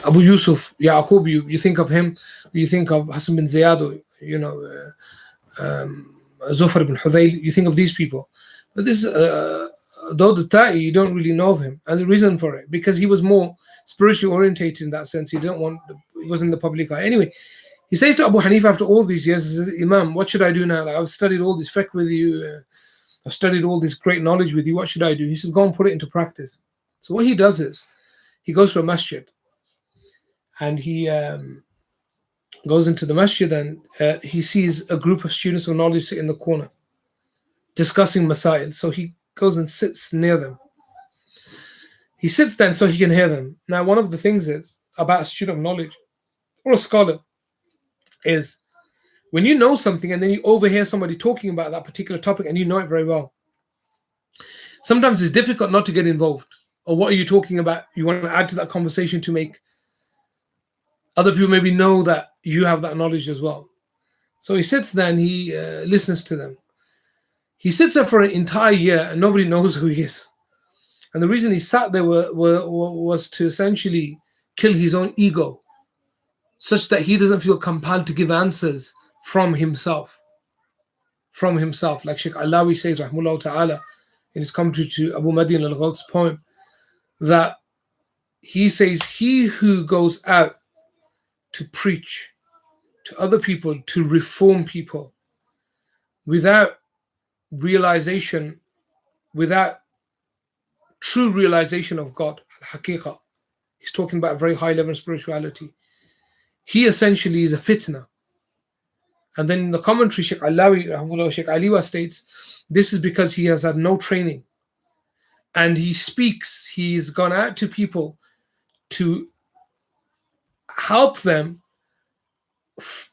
Abu Yusuf, Yaqub, you think of him, you think of Hassan bin Ziyad, Zufar ibn Hudayl, you think of these people. But this Dawud al-Ta'i, you don't really know of him. And the reason for it, because he was more spiritually orientated in that sense. He wasn't in the public eye. Anyway, he says to Abu Hanifa after all these years, he says, Imam, what should I do now? Like, I've studied all this fiqh with you. I've studied all this great knowledge with you. What should I do? He said, go and put it into practice. So what he does is, he goes to a masjid. And he goes into the masjid and he sees a group of students of knowledge sit in the corner, discussing masail. So he goes and sits near them. He sits then so he can hear them. Now, one of the things is about a student of knowledge or a scholar is when you know something and then you overhear somebody talking about that particular topic and you know it very well, sometimes it's difficult not to get involved Or what are you talking about? You want to add to that conversation to make other people maybe know that you have that knowledge as well. So he sits there and he listens to them. He sits there for an entire year and nobody knows who he is. And the reason he sat there was to essentially kill his own ego, such that he doesn't feel compelled to give answers from himself. From himself, like Sheikh Alawi says, Rahmullah Ta'ala, in his commentary to Abu Madin al-Ghal's poem, that he says, he who goes out to preach to other people, to reform people, without realization, without true realization of God, al-Haqiqah, he's talking about a very high level of spirituality, he essentially is a fitna. And then in the commentary, Sheikh Alawi, Sheikh Aliwa states, this is because he has had no training. And he speaks, he's gone out to people to help them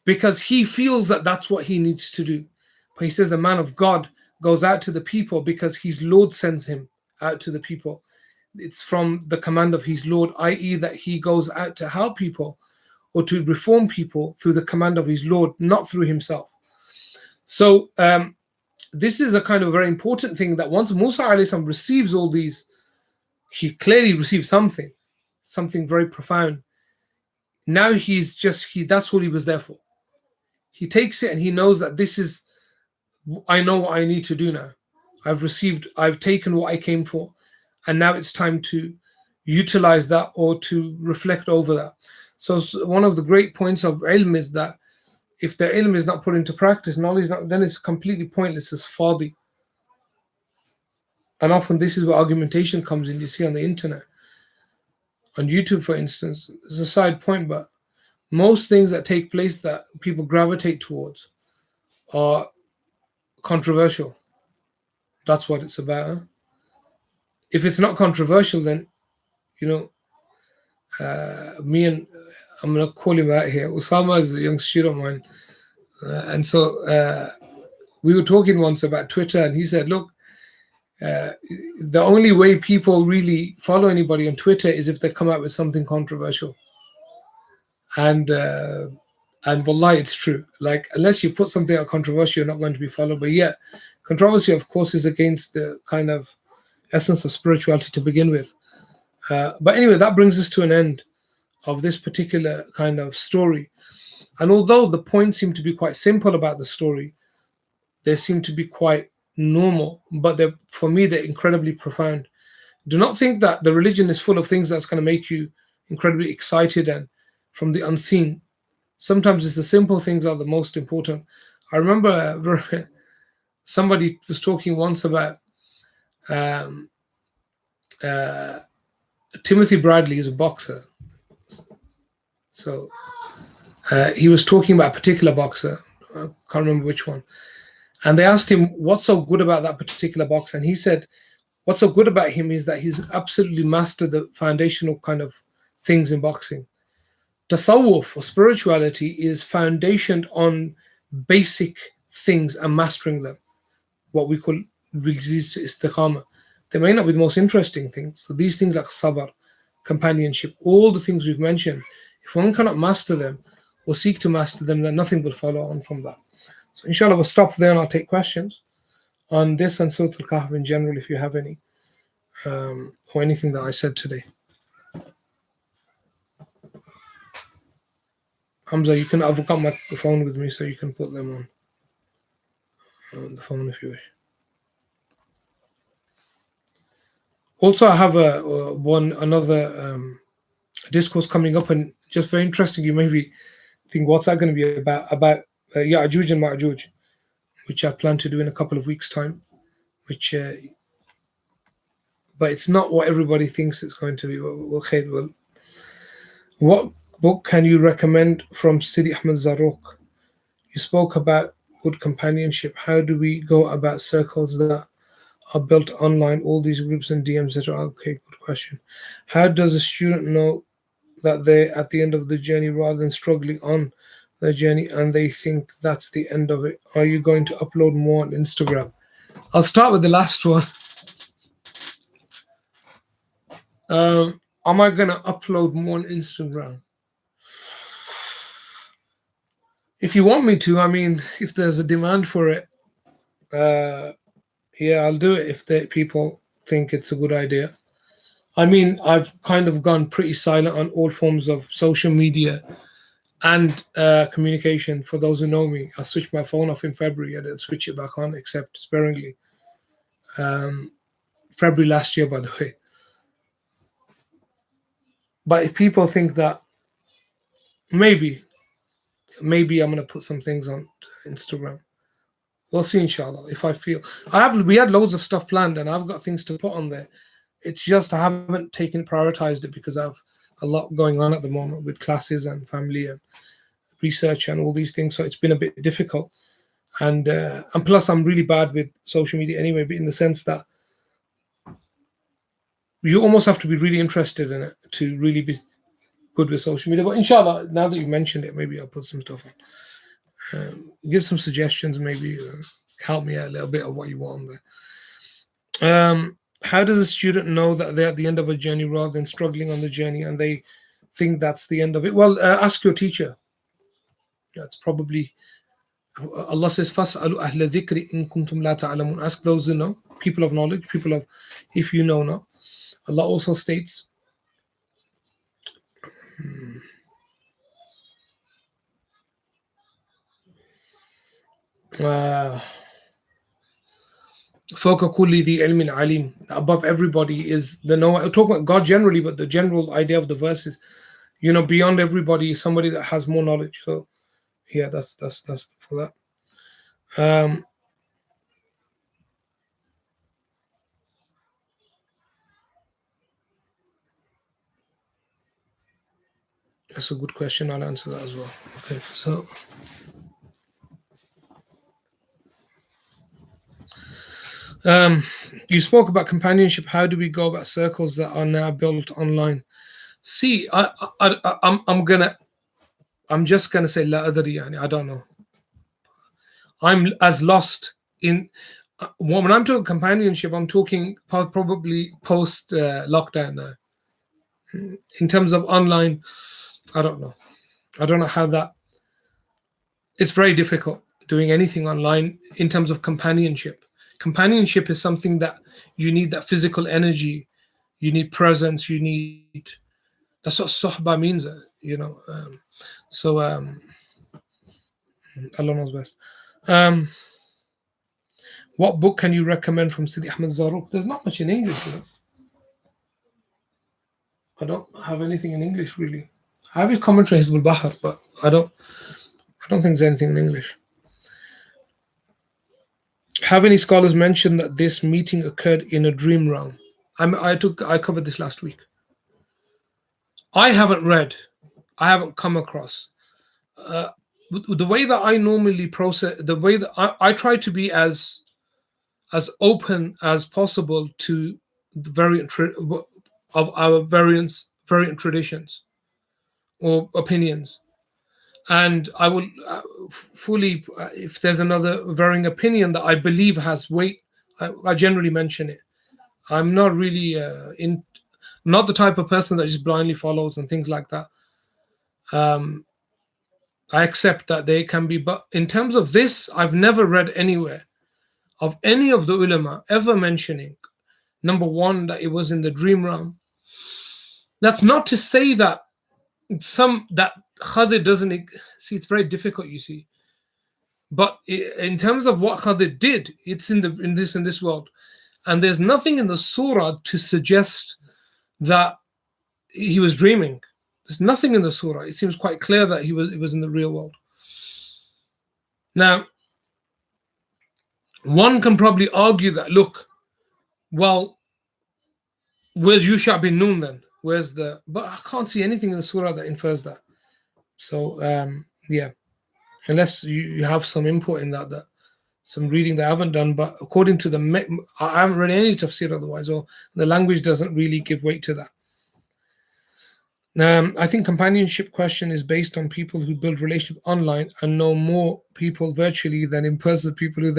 because he feels that that's what he needs to do. But he says the man of God goes out to the people because his Lord sends him out to the people. It's from the command of his Lord, i.e. that he goes out to help people or to reform people through the command of his Lord, not through himself. So this is a kind of very important thing, that once Musa alayhi salam receives all these, he clearly received something very profound. Now that's all he was there for. He takes it and he knows that this is, I know what I need to do now. I've taken what I came for, and now it's time to utilize that or to reflect over that. So one of the great points of ilm is that if the ilm is not put into practice, knowledge not, then it's completely pointless, it's fadi. And often this is where argumentation comes in. You see on the internet, on YouTube, for instance, it's a side point, but most things that take place that people gravitate towards are controversial. That's what it's about. Huh? If it's not controversial, then, I'm going to call him out here. Usama is a young student of mine. And so we were talking once about Twitter, and he said, look, the only way people really follow anybody on Twitter is if they come out with something controversial. And wallahi, it's true. Like, unless you put something out controversial, you're not going to be followed. But yeah, controversy, of course, is against the kind of essence of spirituality to begin with. But anyway, that brings us to an end of this particular kind of story. And although the points seem to be quite simple about the story, they seem to be quite normal, but for me, they're incredibly profound. Do not think that the religion is full of things that's going to make you incredibly excited and from the unseen. Sometimes it's the simple things are the most important. I remember somebody was talking once about Timothy Bradley is a boxer. So he was talking about a particular boxer. I can't remember which one. And they asked him, what's so good about that particular boxer? And he said, what's so good about him is that he's absolutely mastered the foundational kind of things in boxing. Tasawwuf or spirituality is foundationed on basic things and mastering them, what we call istiqamah. They may not be the most interesting things. So these things like sabr, companionship, all the things we've mentioned, if one cannot master them or seek to master them, then nothing will follow on from that. So inshallah, we'll stop there and I'll take questions on this and Surah Al-Kahf in general, if you have any, or anything that I said today. Hamza, I've got my phone with me, so you can put them on the phone if you wish. Also, I have another discourse coming up, and just very interesting. You maybe think, what's that going to be about? About Ya'juj and Ma'juj, which I plan to do in a couple of weeks' time. But it's not what everybody thinks it's going to be. Well, what book can you recommend from Sidi Ahmed Zarruq? You spoke about good companionship. How do we go about circles that are built online, all these groups and DMs, etc.? Okay, good question. How does a student know that they're at the end of the journey rather than struggling on the journey and they think that's the end of it? Are you going to upload more on Instagram? I'll start with the last one. Am I gonna upload more on Instagram? If you want me to, I mean, if there's a demand for it, uh, yeah, I'll do it if the people think it's a good idea. I mean, I've kind of gone pretty silent on all forms of social media and communication. For those who know me, I switched my phone off in February. I didn't switch it back on except sparingly. Um, February last year, by the way. But if people think that maybe, maybe I'm gonna put some things on Instagram. We'll see, inshallah. If I feel we had loads of stuff planned, and I've got things to put on there. It's just I haven't taken prioritized it because I've a lot going on at the moment with classes and family and research and all these things. So it's been a bit difficult. And plus I'm really bad with social media anyway, but in the sense that you almost have to be really interested in it to really be good with social media. But inshallah, now that you mentioned it, maybe I'll put some stuff on. Give some suggestions, maybe help me out a little bit of what you want on there. How does a student know that they're at the end of a journey rather than struggling on the journey and they think that's the end of it? Well, ask your teacher. That's probably Allah says, "Fas'alu ahla dhikri in kuntum la ta'lamun." Ask those who know, people of knowledge, people of, if you know not. Allah also states, uh, "Fawqa kulli dhi ilmin alim." Above everybody is the knower. I'm talking about God generally, but the general idea of the verse is, beyond everybody is somebody that has more knowledge. So, yeah, that's for that. That's a good question. I'll answer that as well. Okay, so you spoke about companionship. How do we go about circles that are now built online? See, I'm just gonna say la adri, yani, I don't know. I'm as lost in when I'm talking companionship. I'm talking probably post lockdown now. In terms of online, I don't know. I don't know how that. It's very difficult doing anything online in terms of companionship. Companionship is something that you need that physical energy, you need presence, you need. That's what sohba means, so Allah knows best. Um, what book can you recommend from Sidi Ahmed Zarruq? There's not much in English. I don't have anything in English really. I have his commentary Hizb al-Bahar, but I don't think there's anything in English. Have any scholars mentioned that this meeting occurred in a dream realm? I covered this last week. I haven't read, I haven't come across. The way that I normally process, the way that I try to be as open as possible to the variant of our variant traditions or opinions, and I will fully, if there's another varying opinion that I believe has weight, I generally mention it. I'm not really not the type of person that just blindly follows and things like that. Um, I accept that they can be, but in terms of this, I've never read anywhere of any of the ulama ever mentioning, number one, that it was in the dream realm. That's not to say that that Khadir doesn't see. It's very difficult, you see. But in terms of what Khadir did, it's in this world, and there's nothing in the surah to suggest that he was dreaming. There's nothing in the surah. It seems quite clear that it was in the real world. Now, one can probably argue that, look, well, where's Yusha bin Nun then? But I can't see anything in the surah that infers that. So, yeah, unless you have some input in that some reading that I haven't done, but according to I haven't read any tafsir otherwise, or the language doesn't really give weight to that. I think companionship question is based on people who build relationship online and know more people virtually than in person. People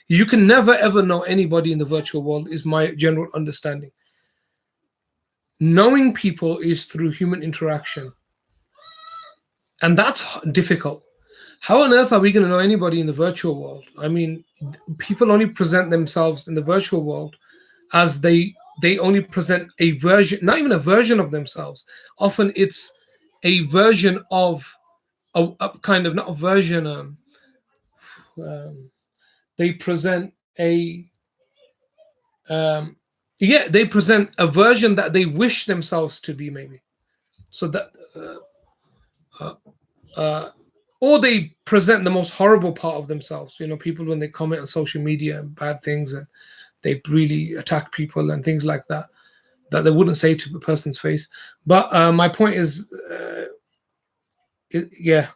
you can never ever know anybody in the virtual world is my general understanding. Knowing people is through human interaction, and that's difficult. How on earth are we going to know anybody in the virtual world? I mean, people only present themselves in the virtual world as they only present a version, not even a version of themselves. Often it's a version of a kind of, not a version. Um, they present a yeah, they present a version that they wish themselves to be, maybe. So that uh, uh, or they present the most horrible part of themselves. People, when they comment on social media and bad things, and they really attack people and things like that, that they wouldn't say to a person's face. But my point is, yeah.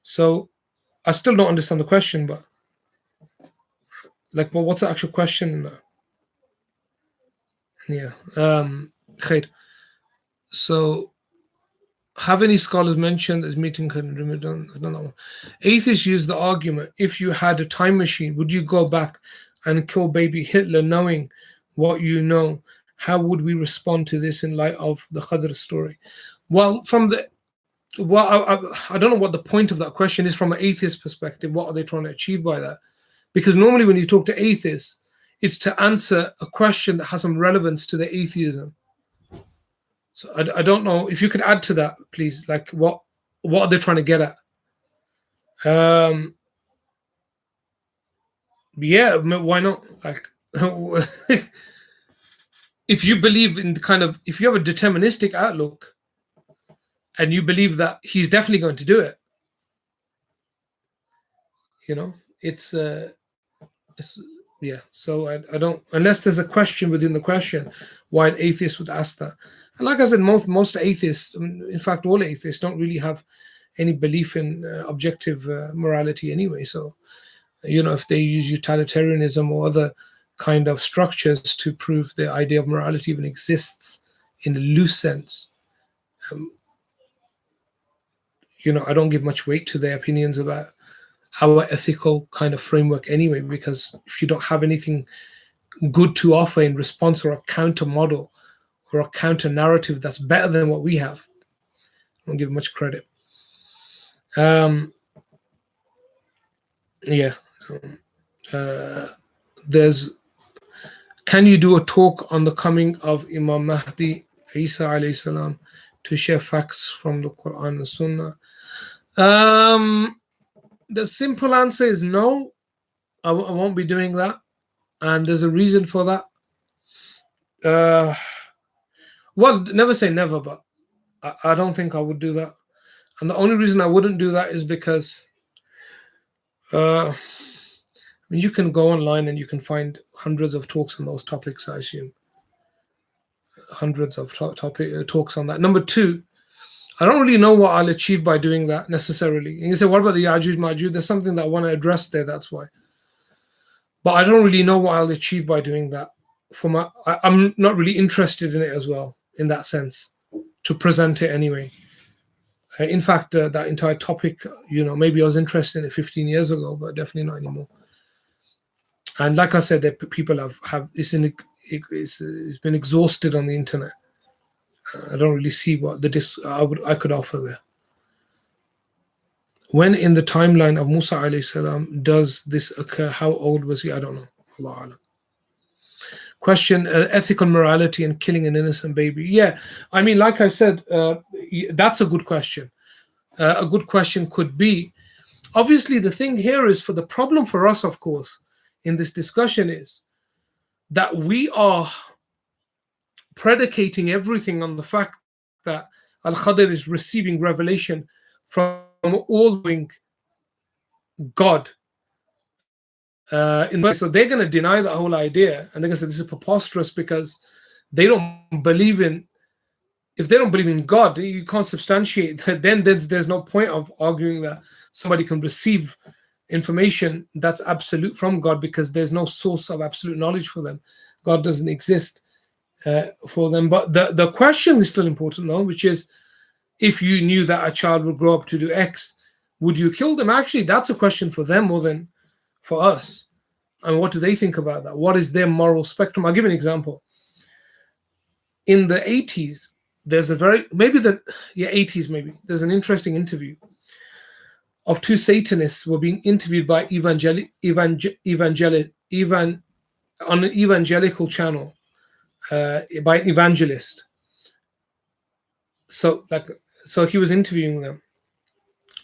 So I still don't understand the question, but like, well, what's the actual question? Yeah. Khair. So, have any scholars mentioned this meeting can remove? I don't know. Atheists use the argument: if you had a time machine, would you go back and kill baby Hitler, knowing what you know? How would we respond to this in light of the Khadir story? Well, I don't know what the point of that question is from an atheist perspective. What are they trying to achieve by that? Because normally when you talk to atheists, it's to answer a question that has some relevance to their atheism. So I don't know if you could add to that, please. Like, what are they trying to get at? Yeah, why not? Like, if you believe in if you have a deterministic outlook and you believe that he's definitely going to do it, you know, it's yeah. So I don't, unless there's a question within the question, why an atheist would ask that. And like I said, most atheists, in fact, all atheists don't really have any belief in objective morality anyway. So, if they use utilitarianism or other kind of structures to prove the idea of morality even exists in a loose sense, um, I don't give much weight to their opinions about our ethical kind of framework anyway, because if you don't have anything good to offer in response, or a counter model or a counter narrative that's better than what we have, I don't give much credit. Yeah. There's Can you do a talk on the coming of Imam Mahdi Isa alayhi salam to share facts from the Quran and Sunnah? The simple answer is no. I won't be doing that, and there's a reason for that. Well, never say never, but I don't think I would do that. And the only reason I wouldn't do that is because you can go online and you can find hundreds of talks on those topics, I assume. Hundreds of talks on that. Number two, I don't really know what I'll achieve by doing that necessarily. And you say, what about the Yajuj Majuj? There's something that I want to address there, that's why. But I don't really know what I'll achieve by doing that. I'm not really interested in it as well, in that sense, to present it anyway. In fact, that entire topic, maybe I was interested in it 15 years ago, but definitely not anymore. And like I said, that people have it's been exhausted on the internet. I don't really see what I could offer there. When in the timeline of Musa alayhi salam does this occur? How old was he? I don't know. Allah Alam. Question: ethical morality and killing an innocent baby. Yeah, I mean, like I said, that's a good question. A good question could be, obviously, the thing here is, for the problem for us, of course, in this discussion is that we are predicating everything on the fact that al-Khadir is receiving revelation from all-knowing God. So they're going to deny that whole idea, and they're going to say this is preposterous because they don't believe in. If they don't believe in God, you can't substantiate that. Then there's no point of arguing that somebody can receive information that's absolute from God, because there's no source of absolute knowledge for them. God doesn't exist for them. But the question is still important, though, which is, if you knew that a child would grow up to do X, would you kill them? Actually, that's a question for them more than for us. And what do they think about that? What is their moral spectrum? I'll give you an example. in the 80s, there's a very, maybe the, yeah, 80s maybe, there's an interesting interview of two Satanists were being interviewed by on an evangelical channel, by an evangelist. So like, so he was interviewing them,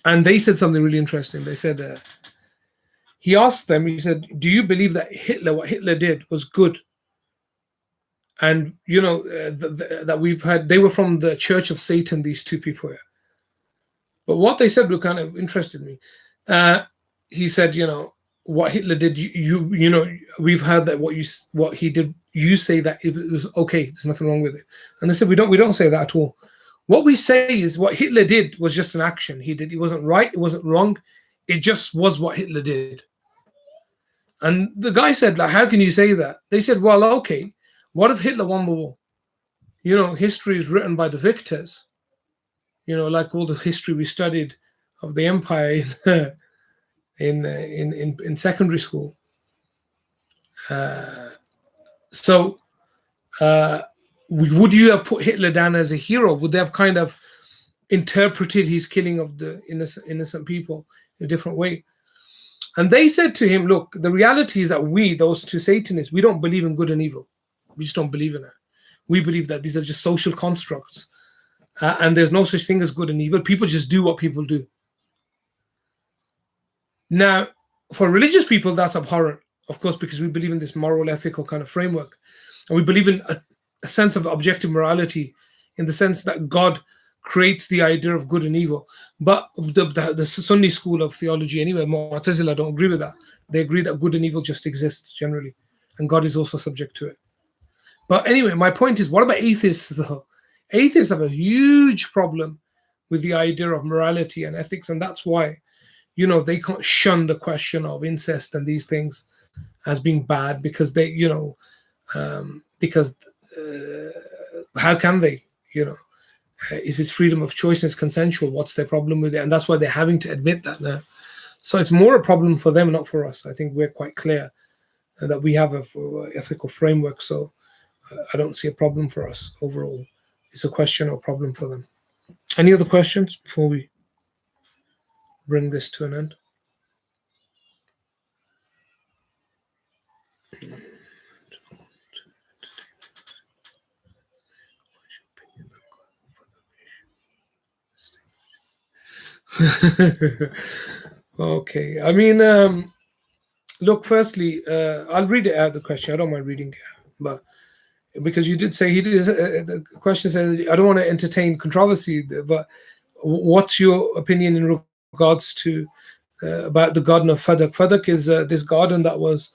and they said something really interesting. They said, he asked them, he said, "Do you believe that what Hitler did was good?" And that we've had, they were from the Church of Satan, these two people here. But what they said kind of interested me. He said, what Hitler did, we've heard that what he did, you say that it was okay, there's nothing wrong with it. And they said, we don't say that at all. What we say is what Hitler did was just an action. It wasn't right, it wasn't wrong, it just was what Hitler did. And the guy said, like, how can you say that? They said, well, okay, what if Hitler won the war? History is written by the victors. Like all the history we studied of the empire in secondary school. Would you have put Hitler down as a hero? Would they have kind of interpreted his killing of the innocent people in a different way? And they said to him, look, the reality is that we, those two Satanists, we don't believe in good and evil. We just don't believe in it. We believe that these are just social constructs. And there's no such thing as good and evil. People just do what people do. Now, for religious people, that's abhorrent, of course, because we believe in this moral, ethical kind of framework. And we believe in a sense of objective morality, in the sense that God creates the idea of good and evil. But the Sunni school of theology, anyway, Mu'tazila, don't agree with that. They agree that good and evil just exists generally, and God is also subject to it. But anyway, my point is, what about atheists, though? Atheists have a huge problem with the idea of morality and ethics, and that's why, they can't shun the question of incest and these things as being bad, because they, how can they, if it's freedom of choice and it's consensual, what's their problem with it? And that's why they're having to admit that now. So it's more a problem for them, not for us. I think we're quite clear that we have a ethical framework, so I don't see a problem for us overall. It's a question or problem for them. Any other questions before we bring this to an end? Okay. I mean, look, firstly, I'll read it out, the question. I don't mind reading it, but because you did say the question says, I don't want to entertain controversy, but what's your opinion in regards to about the garden of Fadak? Fadak is this garden that was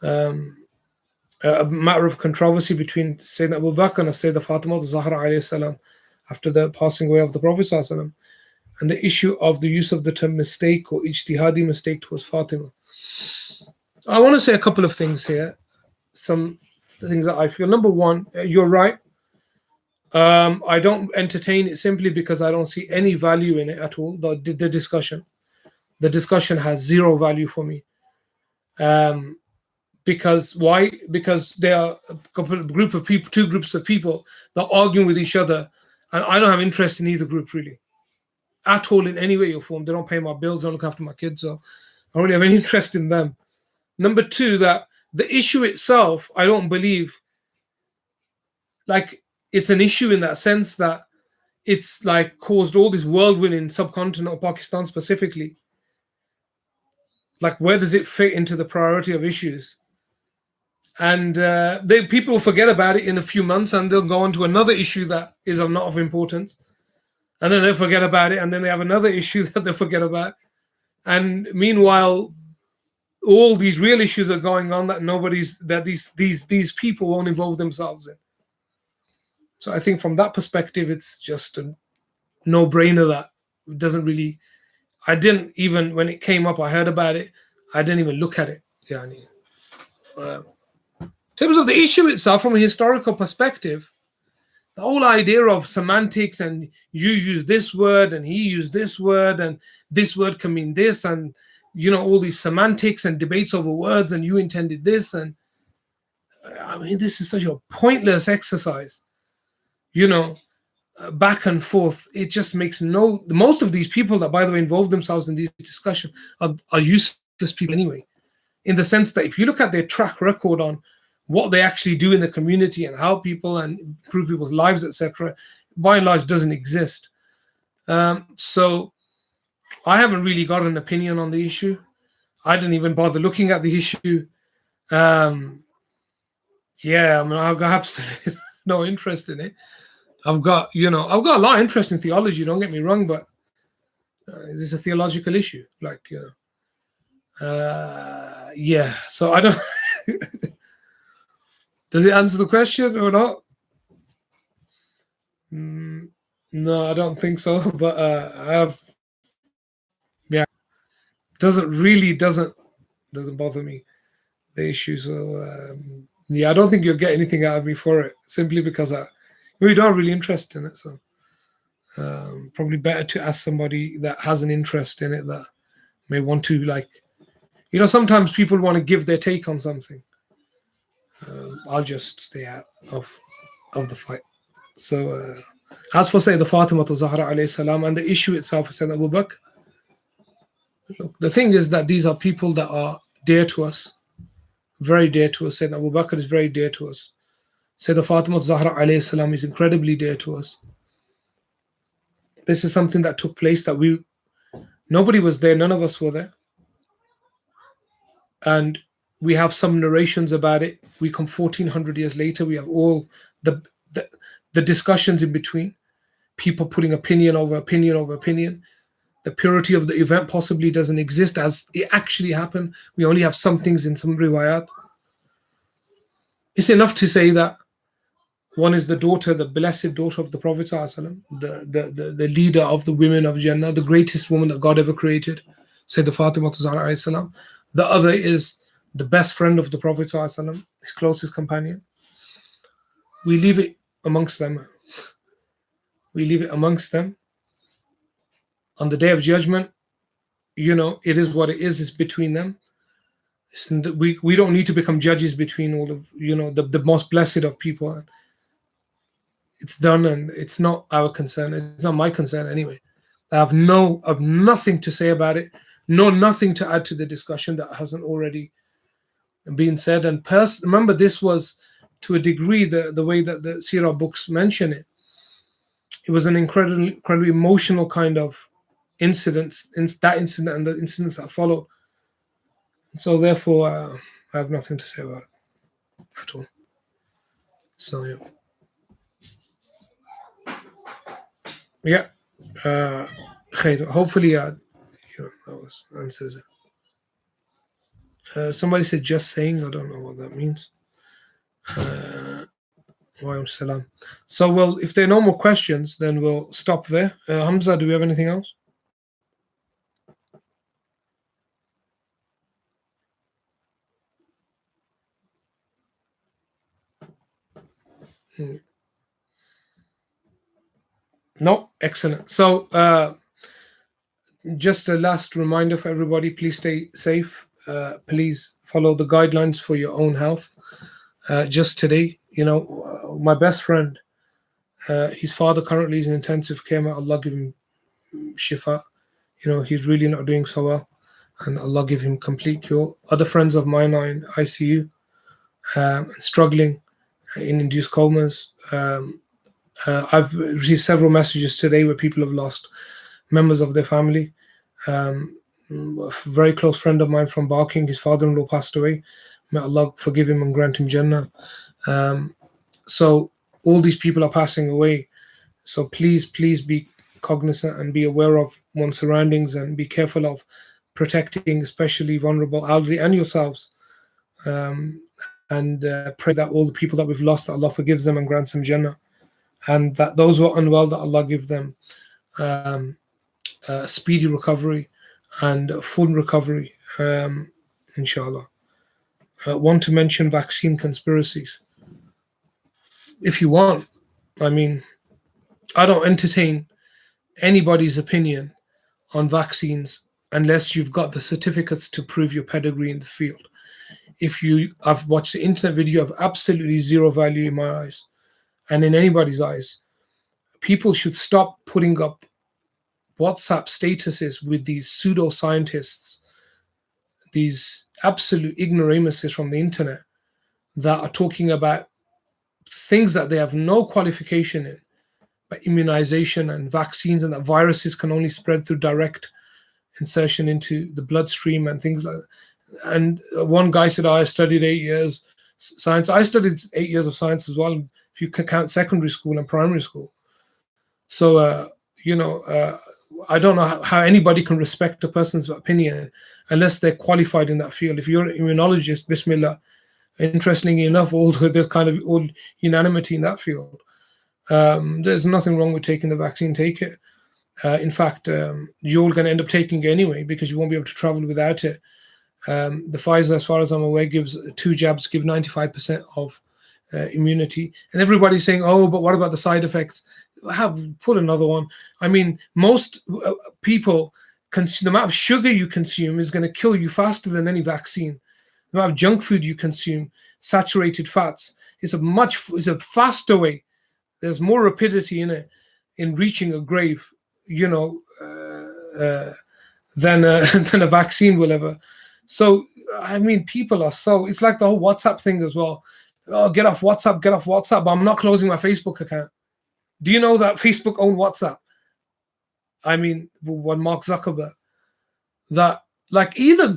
a matter of controversy between Sayyidina Abu Bakr and Sayyidah Fatima Zahra alayhi salam after the passing away of the Prophet sallallahu alaihi wasallam, and the issue of the use of the term mistake or ijtihadi mistake towards Fatima. I want to say a couple of things here. Some things that I feel. Number one, you're right. I don't entertain it simply because I don't see any value in it at all. The discussion. The discussion has zero value for me. Because why? Because there are two groups of people that are arguing with each other, and I don't have interest in either group really, at all, in any way or form. They don't pay my bills, don't look after my kids, so I don't really have any interest in them. Number two, that the issue itself, I don't believe, like, it's an issue in that sense that it's like caused all this whirlwind in subcontinent or Pakistan specifically. Like, where does it fit into the priority of issues? And people will forget about it in a few months, and they'll go on to another issue that is of not of importance, and then they'll forget about it, and then they have another issue that they'll forget about. And meanwhile, all these real issues are going on that these people won't involve themselves in. So I think from that perspective, it's just a no-brainer that it doesn't really. I didn't even, when it came up, I heard about it. I didn't even look at it. Yeah. In terms of the issue itself, from a historical perspective, the whole idea of semantics and you use this word and he used this word and this word can mean this, and all these semantics and debates over words and you intended this, and I mean, this is such a pointless exercise. you know, back and forth. It just makes no. Most of these people that, by the way, involve themselves in these discussions are useless people anyway. In the sense that if you look at their track record on what they actually do in the community and how people and improve people's lives, etc., by and large doesn't exist. So I haven't really got an opinion on the issue. I didn't even bother looking at the issue. Um, yeah, I mean, I've got absolutely no interest in it. I've got a lot of interest in theology. Don't get me wrong, but is this a theological issue? Like, yeah. So I don't. Does it answer the question or not? No, I don't think so. But I have, yeah, doesn't bother me, the issue. So yeah, I don't think you'll get anything out of me for it, simply because I really don't really interested in it. So probably better to ask somebody that has an interest in it, that may want to, like, sometimes people want to give their take on something. I'll just stay out of the fight. So as for, say, the Fatima to Zahra alayhi salam and the issue itself, said Abu Bakr, look, the thing is that these are people that are dear to us, very dear to us. Sayyidina Abu Bakr is very dear to us. Sayyidina Fatima Zahra alayhi salam is incredibly dear to us. This is something that took place that nobody was there, none of us were there. And we have some narrations about it. We come 1400 years later, we have all the discussions in between, people putting opinion over opinion over opinion. The purity of the event possibly doesn't exist as it actually happened. We only have some things in some riwayat. It's enough to say that one is the daughter, the blessed daughter of the Prophet ﷺ, the leader of the women of Jannah, the greatest woman that God ever created, Sayyidah Fatima Zahra alayhi salam. The other is the best friend of the Prophet ﷺ, his closest companion. We leave it amongst them. We leave it amongst them. On the Day of Judgment, it is what it is. It's between them. We don't need to become judges between all of, the most blessed of people. It's done, and it's not our concern. It's not my concern anyway. I have nothing to say about it. Nothing to add to the discussion that hasn't already been said. And remember, this was, to a degree, the way that the Sirah books mention it. It was an incredibly emotional kind of incident. That incident and the incidents that followed. So therefore, I have nothing to say about it at all. So yeah. Yeah, hopefully, that answers it. Somebody said just saying. I don't know what that means. Salam. So, well, if there are no more questions, then we'll stop there. Hamza, do we have anything else? No, excellent. So, just a last reminder for everybody: please stay safe. Please follow the guidelines for your own health. Just today, my best friend, his father currently is in intensive care. May Allah give him shifa. He's really not doing so well, and Allah give him complete cure. Other friends of mine are in ICU and struggling in induced comas. I've received several messages today where people have lost members of their family. A very close friend of mine from Barking, his father-in-law passed away. May Allah forgive him and grant him Jannah. So all these people are passing away. So please be cognizant and be aware of one's surroundings, and be careful of protecting especially vulnerable elderly and yourselves. And pray that all the people that we've lost, that Allah forgives them and grants them Jannah. And that those who are unwell, that Allah give them speedy recovery and full recovery, inshallah. Want to mention vaccine conspiracies. If you want, I mean, I don't entertain anybody's opinion on vaccines unless you've got the certificates to prove your pedigree in the field. I've watched the internet video of absolutely zero value in my eyes. and in anybody's eyes, people should stop putting up WhatsApp statuses with these pseudoscientists, these absolute ignoramuses from the internet that are talking about things that they have no qualification in, but immunization and vaccines, and that viruses can only spread through direct insertion into the bloodstream and things like that. And one guy said, I studied 8 years science. I studied 8 years of science as well, if you can count secondary school and primary school. So, I don't know how anybody can respect a person's opinion unless they're qualified in that field. If you're an immunologist, Bismillah. Interestingly enough, there's kind of all unanimity in that field. There's nothing wrong with taking the vaccine. Take it. In fact, you're all going to end up taking it anyway because you won't be able to travel without it. The Pfizer, as far as I'm aware, gives 2 jabs, give 95% of immunity. And everybody's saying, oh, but what about the side effects? Put another one. I mean, most people, the amount of sugar you consume is going to kill you faster than any vaccine. The amount of junk food you consume, saturated fats, is a faster way. There's more rapidity in it, in reaching a grave, than a vaccine will ever. So, I mean, people are it's like the whole WhatsApp thing as well. Oh, get off WhatsApp, but I'm not closing my Facebook account. Do you know that Facebook owned WhatsApp? I mean, when Mark Zuckerberg, that either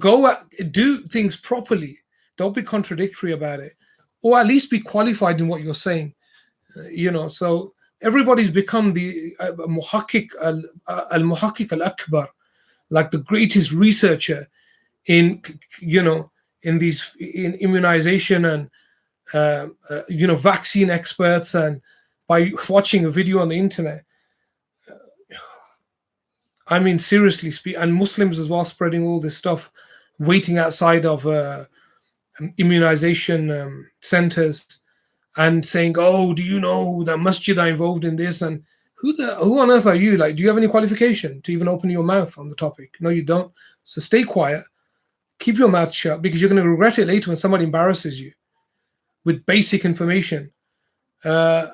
do things properly, don't be contradictory about it, or at least be qualified in what you're saying. So everybody's become the muhakkik al-akbar, like the greatest researcher in immunization and vaccine experts, and by watching a video on the internet. I mean, seriously speaking, and Muslims as well, spreading all this stuff, waiting outside of immunization centers and saying, oh, do you know that masjid are involved in this? And who on earth are you? Like, do you have any qualification to even open your mouth on the topic? No, you don't. So stay quiet, keep your mouth shut, because you're going to regret it later when somebody embarrasses you with basic information. In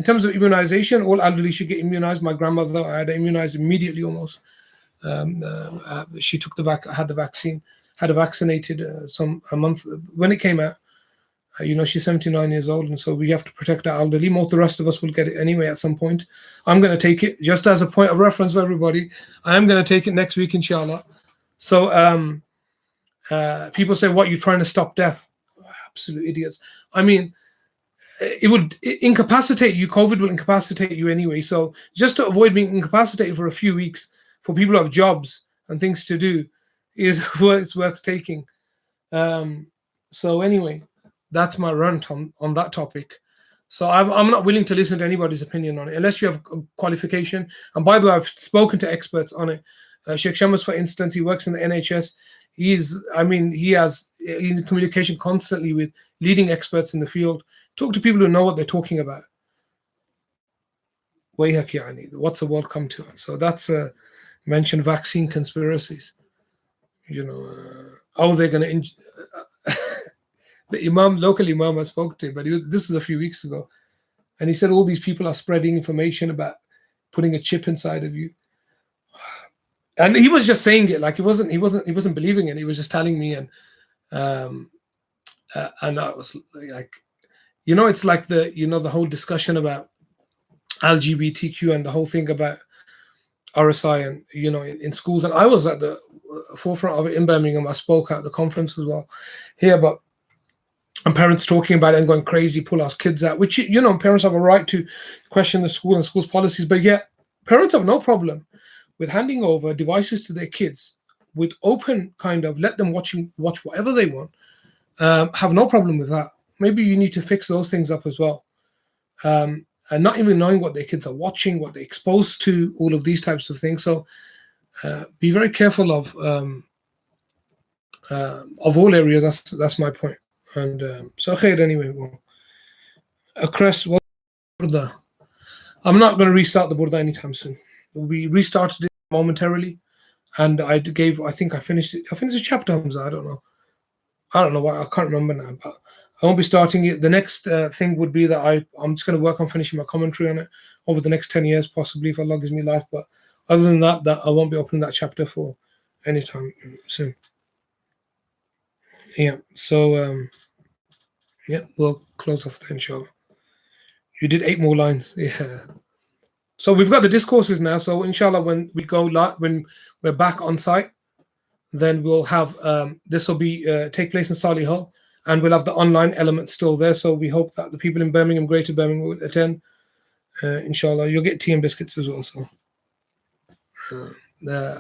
terms of immunization, all elderly should get immunized. My grandmother, I had immunized immediately almost. She took had vaccinated a month when it came out. She's 79 years old, and so we have to protect our elderly. Most of the rest of us will get it anyway at some point. I'm going to take it just as a point of reference for everybody. I am going to take it next week, inshallah. So people say, what, you're trying to stop death? Absolute idiots. I mean, it would incapacitate you. COVID will incapacitate you anyway. So just to avoid being incapacitated for a few weeks, for people who have jobs and things to do, is it's worth taking. So anyway, that's my rant on that topic. So I'm not willing to listen to anybody's opinion on it unless you have a qualification. And by the way, I've spoken to experts on it. Sheikh Shamas, for instance, he works in the NHS. He's in communication constantly with leading experts in the field. Talk to people who know what they're talking about. What's the world come to? So that's mentioned vaccine conspiracies. They're going to the local imam I spoke to, but this is a few weeks ago, and he said all these people are spreading information about putting a chip inside of you. And he was just saying it, like he wasn't believing it. He was just telling me, and I was like, it's like the whole discussion about LGBTQ and the whole thing about RSI and in schools. And I was at the forefront of it in Birmingham. I spoke at the conference as well here, and parents talking about it and going crazy, pull our kids out. Which parents have a right to question the school and school's policies, but yet parents have no problem with handing over devices to their kids with open kind of let them watch whatever they want. Have no problem with that. Maybe you need to fix those things up as well. And not even knowing what their kids are watching, what they're exposed to, all of these types of things. So be very careful of all areas. That's my point. And so khair anyway. Well, Burda. I'm not going to restart the Burda anytime soon. We restarted it momentarily, and I think I finished it. I finished the chapter, Hamza. I don't know why. I can't remember now, but I won't be starting it. The next thing would be that I'm just going to work on finishing my commentary on it over the next 10 years, possibly, if Allah gives me life. But other than that, I won't be opening that chapter for any time soon. Yeah. So yeah, we'll close off there, inshallah. You did 8 more lines. Yeah. So we've got the discourses now. So inshallah, when we go when we're back on site, then we'll have this will be take place in Solihull, and we'll have the online element still there. So we hope that the people in Birmingham, Greater Birmingham, will attend. Inshallah, you'll get tea and biscuits as well. So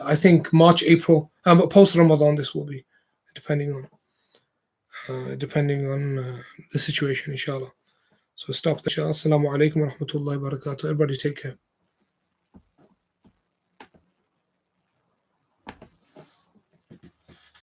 I think March, April, but post Ramadan this will be, depending on the situation, inshallah. So stop there. Assalamu alaikum wa rahmatullahi wa barakatuh. Everybody take care.